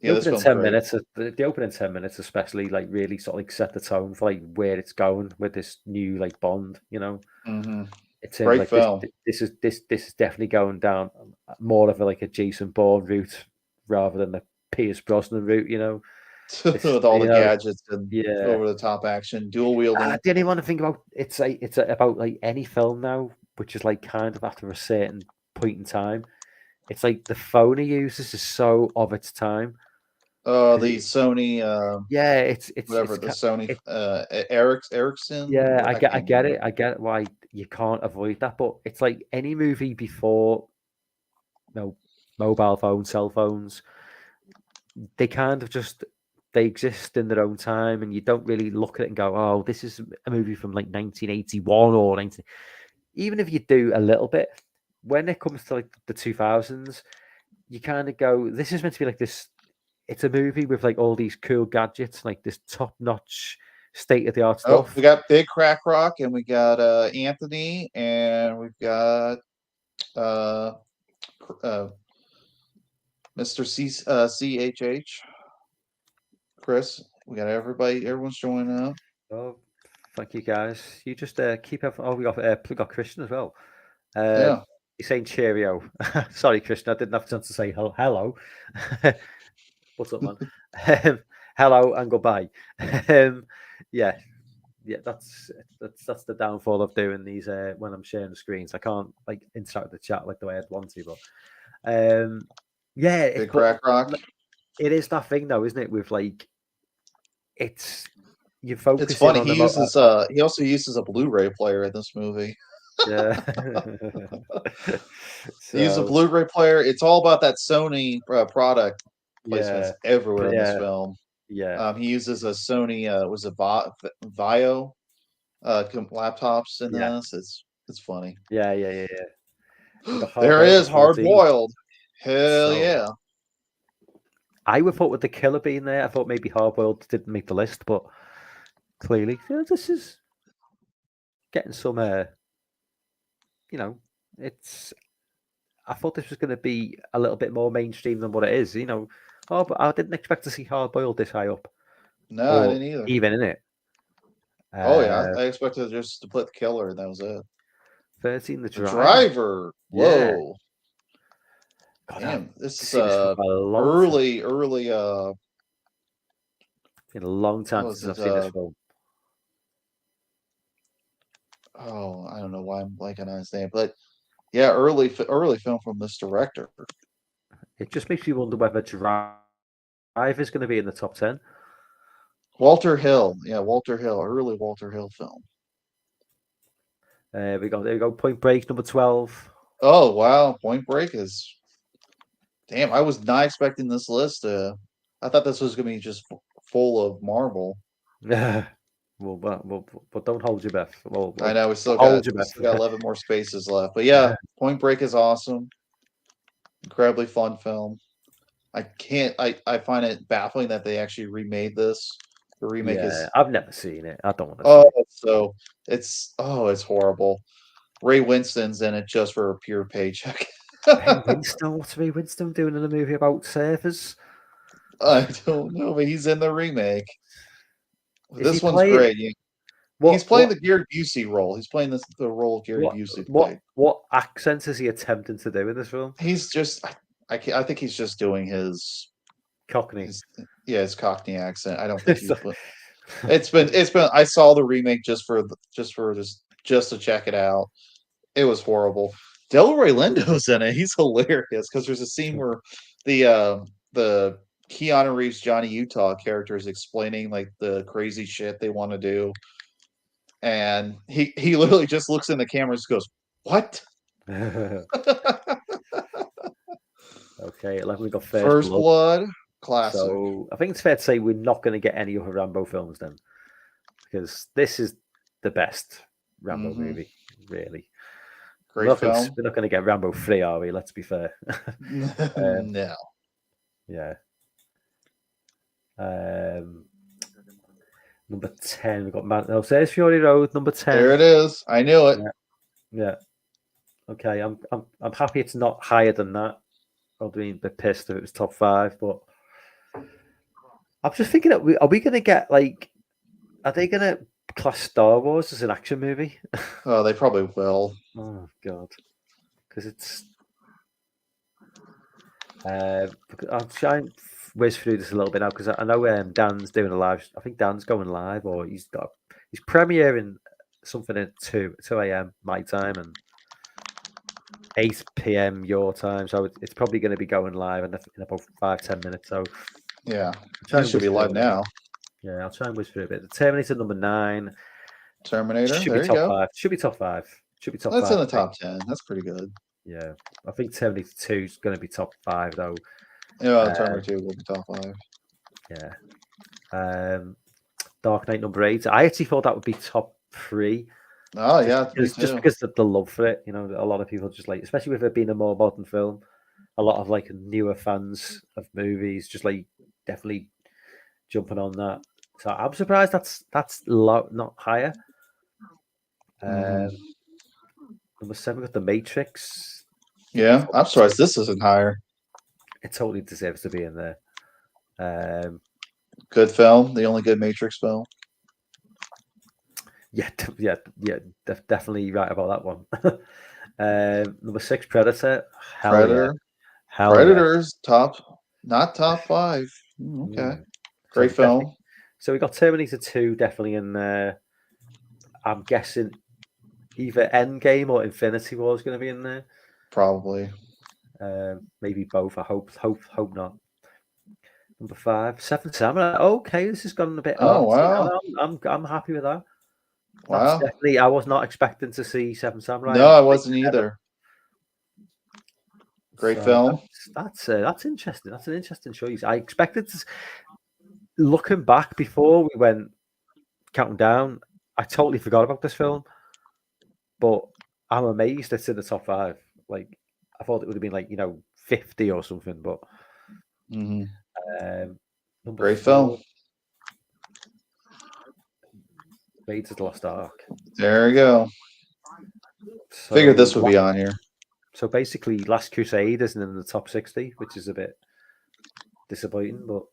yeah, this opening film's 10 great. minutes, the opening 10 minutes, especially, like really sort of like set the tone for like where it's going with this new like Bond. You know, it's Great like film. this is definitely going down more of like a Jason Bourne route rather than the Pierce Brosnan route. You know, With all the you know, gadgets and yeah. over the top action, dual wielding. I didn't want to think about it's about like any film now, which is like kind of after a certain point in time. It's like the phone he uses is so of its time. The Sony, Yeah, whatever the Sony, it, Ericsson. yeah. I can't get remember. it. I get why you can't avoid that. But it's like any movie before, mobile phones, cell phones. They kind of just they exist in their own time, and you don't really look at it and go, "Oh, this is a movie from like 1981 or 19." Even if you do a little bit, when it comes to like the 2000s, you kind of go, "This is meant to be like this." It's a movie with like all these cool gadgets, like this top-notch, state-of-the-art Oh, stuff. we got Big Crack Rock, and we got Anthony, and we've got uh, Mr. CHH, Chris. We got everybody. Everyone's joining up. Oh, thank you guys. You just keep everything. Oh, we got Christian as well. Yeah. He's saying cheerio. Sorry, Christian, I didn't have a chance to say hello. What's up, man? Hello and goodbye. Yeah, yeah. That's the downfall of doing these when I'm sharing the screens. I can't like interact with the chat like the way I'd want to, but yeah. Big Crack Rock. It is that thing though, isn't it? With like, it's you focus. It's funny. On He uses he also uses a Blu-ray player in this movie. Yeah. He uses a Blu-ray player. It's all about that Sony product placements everywhere in this film. Yeah. He uses a Sony was it Vio laptops in this. It's funny. Yeah. There is Hard Boiled. Hell yeah. I would thought with the Killer being there, I thought maybe Hard Boiled didn't make the list, but clearly this is getting some it's I thought this was going to be a little bit more mainstream than what it is, but I didn't expect to see Hard Boiled this high up. No, I didn't either. Even in it. Oh yeah, I expected just to put Killer and that was it. 13, The Driver. Whoa. God, damn, this is early. In a long time since I've seen this film. Oh, I don't know why I'm blanking on his name, but yeah, early film from this director. It just makes you wonder whether Drive is going to be in the top 10. Walter Hill, early Walter Hill film. There we go. Point Break, number 12. Oh wow, Point Break is. Damn, I was not expecting this list. I thought this was going to be just full of Marvel. Well, but don't hold your breath. Well, I know we still got 11 more spaces left, but yeah, Point Break is awesome. Incredibly fun film. I find it baffling that they actually remade this. The remake is. I've never seen it. I don't want to. So it's horrible. Ray Winston's in it just for a pure paycheck. Winston, what's Ray Winston doing in a movie about surfers? I don't know, but he's in the remake. This one's great. He's playing the Gary Busey role. He's playing the role of Gary Busey played. What accent is he attempting to do in this film? He's just. I think he's just doing his Cockney. His Cockney accent. I don't think he's. It's been. I saw the remake just to check it out. It was horrible. Delroy Lindo's in it. He's hilarious because there's a scene where the Keanu Reeves Johnny Utah character is explaining like the crazy shit they want to do, and he literally just looks in the camera and just goes, "What?" Okay, 11. We got First Blood. Classic. So I think it's fair to say we're not going to get any other Rambo films then, because this is the best Rambo movie, really. Great film. We're not going to get Rambo 3, are we? Let's be fair. No. Yeah. Number 10, we've got Man. No, so there's Fury Road, number 10. There it is. I knew it. Yeah. Okay, I'm happy it's not higher than that. I'd be a bit pissed if it was top 5, but I'm just thinking that are we gonna get like, are they gonna class Star Wars as an action movie? Oh, they probably will. Oh God, because it's. I'll try and whiz through this a little bit now because I know Dan's doing a live. I think Dan's going live, or he's premiering something at 2 a.m. my time and 8 p.m. your time. So it's probably going to be going live in about 5-10 minutes. So Yeah, try it and should be whiz live through it. now. Yeah, I'll try and whiz through a bit. The Terminator number 9. Terminator. Should There be you top go. 5. Should be top 5. Should be top That's 5. in the top 10. That's pretty good. Yeah, I think Terminator 2 is going to be top 5 though. Yeah, Terminator 2 will be top 5. Yeah. Dark Knight number 8. I actually thought that would be top 3. Oh yeah, just because of the love for it. You know, a lot of people just like, especially with it being a more modern film, a lot of like newer fans of movies just like definitely jumping on that. So I'm surprised that's low, not higher. Number 7 got The Matrix. Yeah, I'm surprised this isn't higher. It totally deserves to be in there. Good film. The only good Matrix film. Yeah, definitely right about that one. Number 6, Predator. Predator. Hell Predator's not top 5. Okay. Great film. So we got Terminator 2 definitely in there. I'm guessing either Endgame or Infinity War is going to be in there. Probably. Maybe both. I hope not. Number 5, Seven Samurai. Okay, this has gone a bit. Oh wow! I'm happy with that. Wow. Definitely, I was not expecting to see Seven Samurai. No, I wasn't either. Great film. That's interesting. That's an interesting choice. I expected to. Looking back before we went counting down, I totally forgot about this film, but I'm amazed it's in the top 5. Like, I thought it would have been like 50 or something, but great film. Raiders of the Lost Ark. There you go. So, figured this would be on here. So basically, Last Crusade isn't in the top 60, which is a bit disappointing, but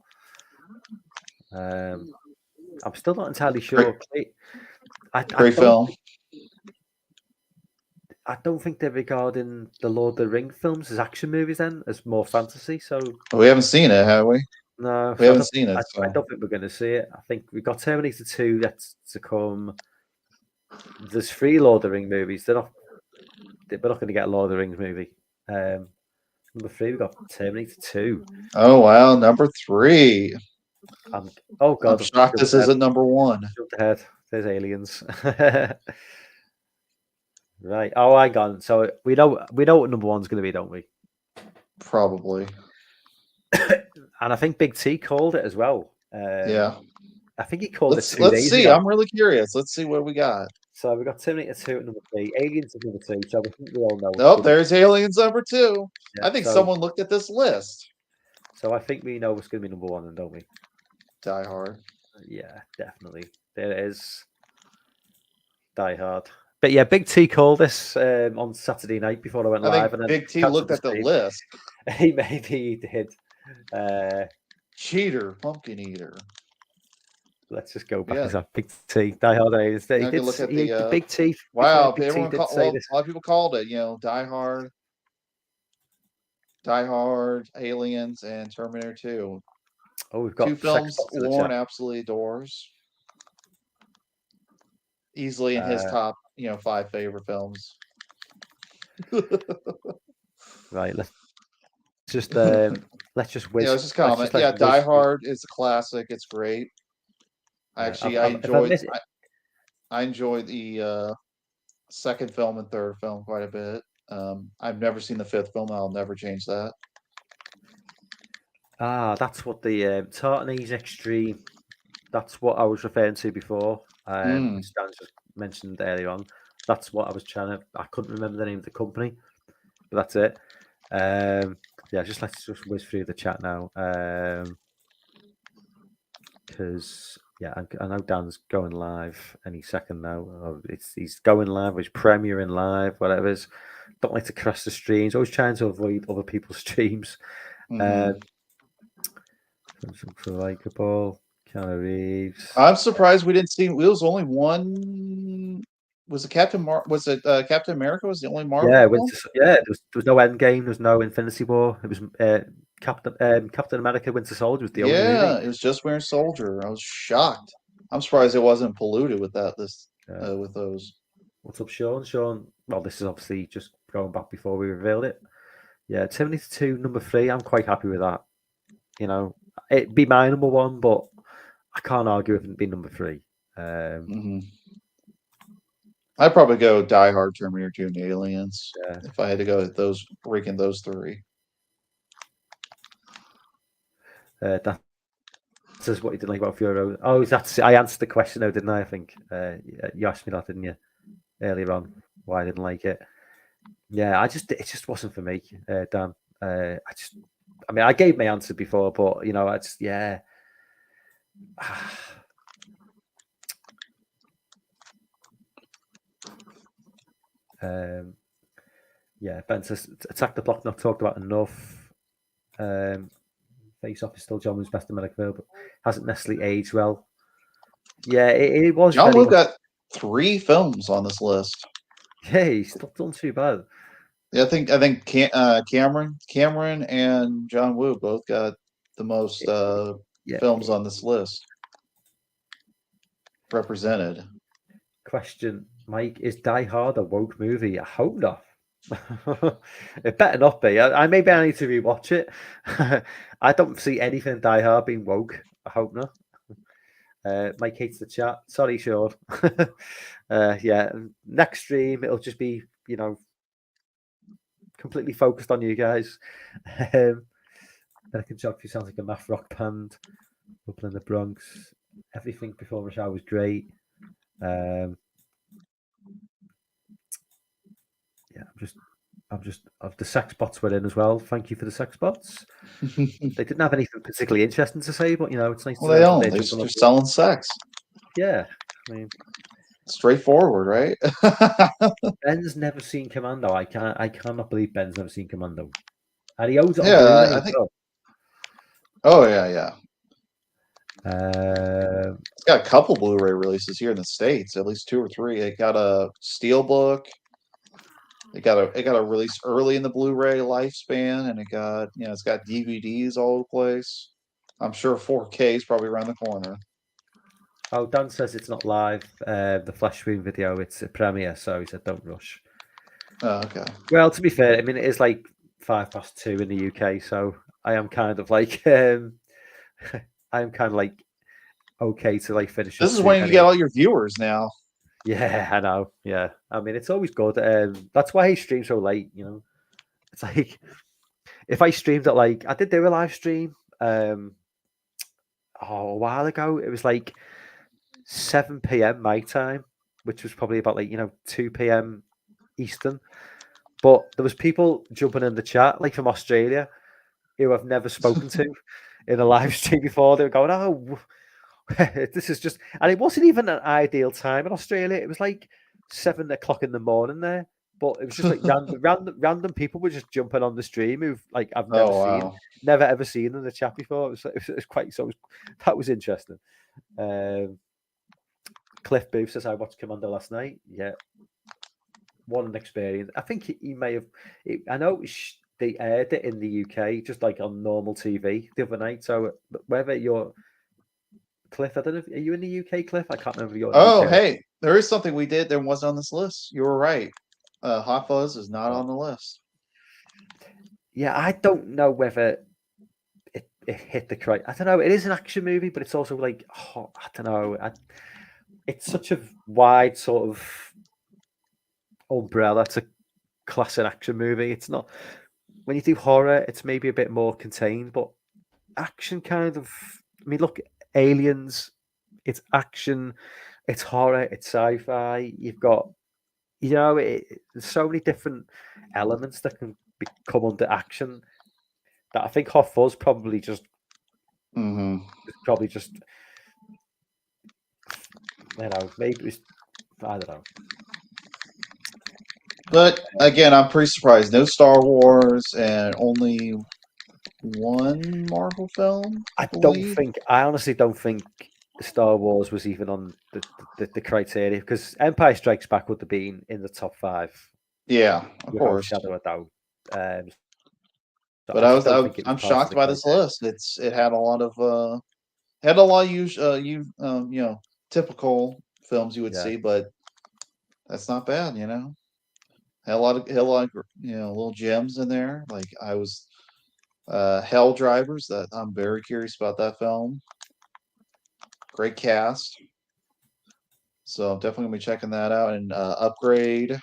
I'm still not entirely sure. Great film. I don't think they're regarding the Lord of the Rings films as action movies then, as more fantasy. So we haven't seen it, have we? No, we haven't seen it. I don't think we're going to see it. I think we've got Terminator 2 that's to come. There's 3 Lord of the Rings movies. We're not going to get a Lord of the Rings movie. Number 3, we've got Terminator 2. Oh wow, number 3. Oh God, I'm shocked this isn't number 1. Jumped ahead. There's Aliens. Right. Oh, I got it. So we know what number 1's going to be, don't we? Probably. And I think Big T called it as well. Yeah. I think he called it 2 days ago. Let's see. I'm really curious. Let's see what we got. So we got Terminator 2 at number 3, Aliens at number 2. So I think we all know. Nope, there's Aliens number 2. Yeah, I think someone looked at this list. So I think we know what's going to be number 1, then, don't we? Die Hard. Yeah, definitely. There it is. Die Hard. But yeah, Big T called this on Saturday night before I went live. Think and Big T looked at the list. Maybe he did. Cheater, pumpkin eater. Let's just go back to that. Big T, Die Hard. He did look at the Big T. Wow, a lot of people called it. Die Hard, Aliens, and Terminator 2. Oh, we've got 2 films Warren absolutely adores. Easily in his top, 5 favorite films. Right, let's just whiz. Let's just comment. Die Hard is a classic. It's great. Actually, I enjoyed the second film and third film quite a bit. I've never seen the 5th film. I'll never change that. That's what the Tartanese Extreme. That's what I was referring to before. Stan just mentioned earlier on. That's what I was I couldn't remember the name of the company, but that's it. Yeah, let's just whiz through the chat now. Because I know Dan's going live any second now. He's going live, or he's premiering live, whatever it is. Don't like to crash the streams. Always trying to avoid other people's streams. Mhm. Something for likeable. Keanu Reeves. I'm surprised we didn't see. It was only one. Was it Captain America? Was the only Marvel film? There was no Endgame. There was no Infinity War. It was Captain America: Winter Soldier was the only Yeah, movie. it was just Winter Soldier. I was shocked. I'm surprised it wasn't polluted with with those. What's up, Sean? Sean, well, this is obviously just going back before we revealed it. Yeah, Terminator 2, number 3. I'm quite happy with that. You know, it'd be my number 1, but I can't argue if it'd be number 3. I'd probably go Die Hard, Terminator 2, and Aliens if I had to go with those 3. That says what you didn't like about Fury Road. Oh, I answered the question though, didn't I? I think you asked me that, didn't you, earlier on? Why I didn't like it? Yeah, it just wasn't for me, Dan. I gave my answer before, but Ben says Attack the Block not talked about enough. Face Off is still John Woo's best American film, but hasn't necessarily aged well. Yeah, it was. John Woo got 3 films on this list. Yeah, he's not done too bad. Yeah, I think Cameron and John Woo both got the most films on this list represented. Question, Mike, is Die Hard a woke movie? I hope not. It better not be. Maybe I need to rewatch it. I don't see anything in Die Hard being woke. I hope not. Mike hates the chat. Sorry, Sean. Next stream it'll just be completely focused on you guys. American Geography sounds like a math rock band. Up in the Bronx. Everything Before Rush Hour was great. The sex bots were in as well. Thank you for the sex bots. They didn't have anything particularly interesting to say, but it's nice. Well, they don't. They're selling sex. Yeah, straightforward, right? Ben's never seen Commando. I cannot believe Ben's never seen Commando. And he owns it. Yeah, I think. Oh yeah. It's got a couple Blu-ray releases here in the States, at least 2 or 3. It got a Steelbook. It got a release early in the Blu-ray lifespan, and it's got DVDs all over the place. I'm sure 4K is probably around the corner. Oh, Dan says it's not live. The flash screen video, it's a premiere, so he said don't rush. Oh, okay. Well, to be fair, it is like 2:05 in the UK, so I am kind of like okay to finish. This is when you get all your viewers now. Yeah, I know. Yeah, it's always good. That's why I stream so late. It's like if I streamed at I did do a live stream a while ago. It was 7 p.m. my time, which was probably about 2 p.m. Eastern. But there was people jumping in the chat from Australia who I've never spoken to in a live stream before. They were going, "Oh, this is just," and it wasn't even an ideal time in Australia. It was 7 o'clock in the morning there, but it was just random people were just jumping on the stream who I've never ever seen in the chat before. It was quite that was interesting. Cliff Booth says I watched Commando last night. Yeah, what an experience. I think he may have. I know they aired it in the UK just on normal TV the other night. So whether you're Cliff, I don't know. Are you in the UK, Cliff? I can't remember. Hey, there is something we did that wasn't on this list. You were right. Hot Fuzz is not on the list. Yeah, I don't know whether it hit the criteria. I don't know. It is an action movie, but it's also I don't know. It's such a wide sort of umbrella to class an action movie. It's not. When you do horror, it's maybe a bit more contained, but action kind of. Look. Aliens, it's action, it's horror, it's sci-fi. You've got, there's so many different elements that can come under action. that I think Hot Fuzz probably just Hmm. maybe it was, I don't know. But again, I'm pretty surprised. No Star Wars and only one Marvel film, I believe. I honestly don't think Star Wars was even on the criteria, because Empire Strikes Back would have been in the top 5 Yeah, of without a course. shadow of a doubt. So But I just don't think it was I'm part of shocked the by this criteria. list. It had a lot of typical films you would Yeah. see, but that's not bad, Had a lot of little gems in there. Like I was Hell Drivers, that I'm very curious about that film. Great cast. So I'm definitely gonna be checking that out, and Upgrade.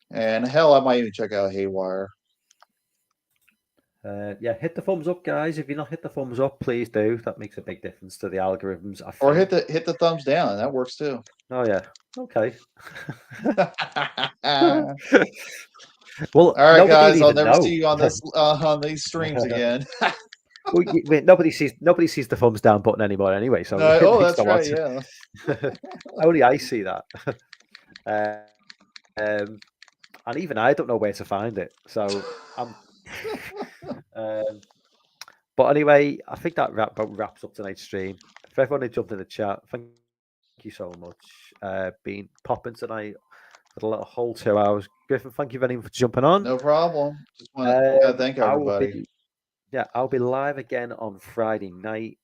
And hell, I might even check out Haywire. Yeah, hit the thumbs up, guys. If you're not hit the thumbs up, please do. That makes a big difference to the algorithms, I Or think. hit the thumbs down. That works too. Oh yeah. Okay. All Well, right, nobody guys. I'll even never know. see you on these streams again. Well, nobody sees the thumbs down button anymore anyway, so it Oh, makes that's no right. odds. Yeah. Only I see that. And even I don't know where to find it. So I'm. But anyway, I think that wraps up tonight's stream. If everyone had jumped in the chat, thank you so much. Been popping tonight for the whole 2 hours. Griffin, thank you very much for jumping on. No problem. Just want to thank everybody. I'll be live again on Friday night.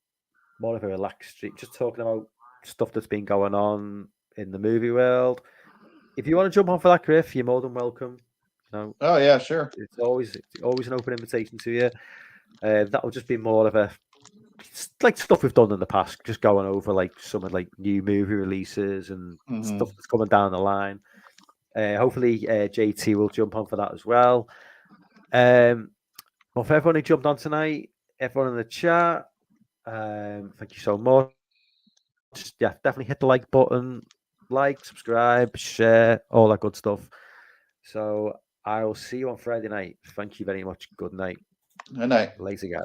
More of a relaxed stream, just talking about stuff that's been going on in the movie world. If you want to jump on for that, Griff, you're more than welcome. Oh yeah, sure. It's always an open invitation to you. That will just be more of a like stuff we've done in the past, just going over like some of like new movie releases and stuff that's coming down the line. Hopefully, JT will jump on for that as well. But for everyone who jumped on tonight, everyone in the chat, thank you so much. Yeah, definitely hit the like button, like, subscribe, share, all that good stuff. So I will see you on Friday night. Thank you very much. Good night. Good night. Later, guys.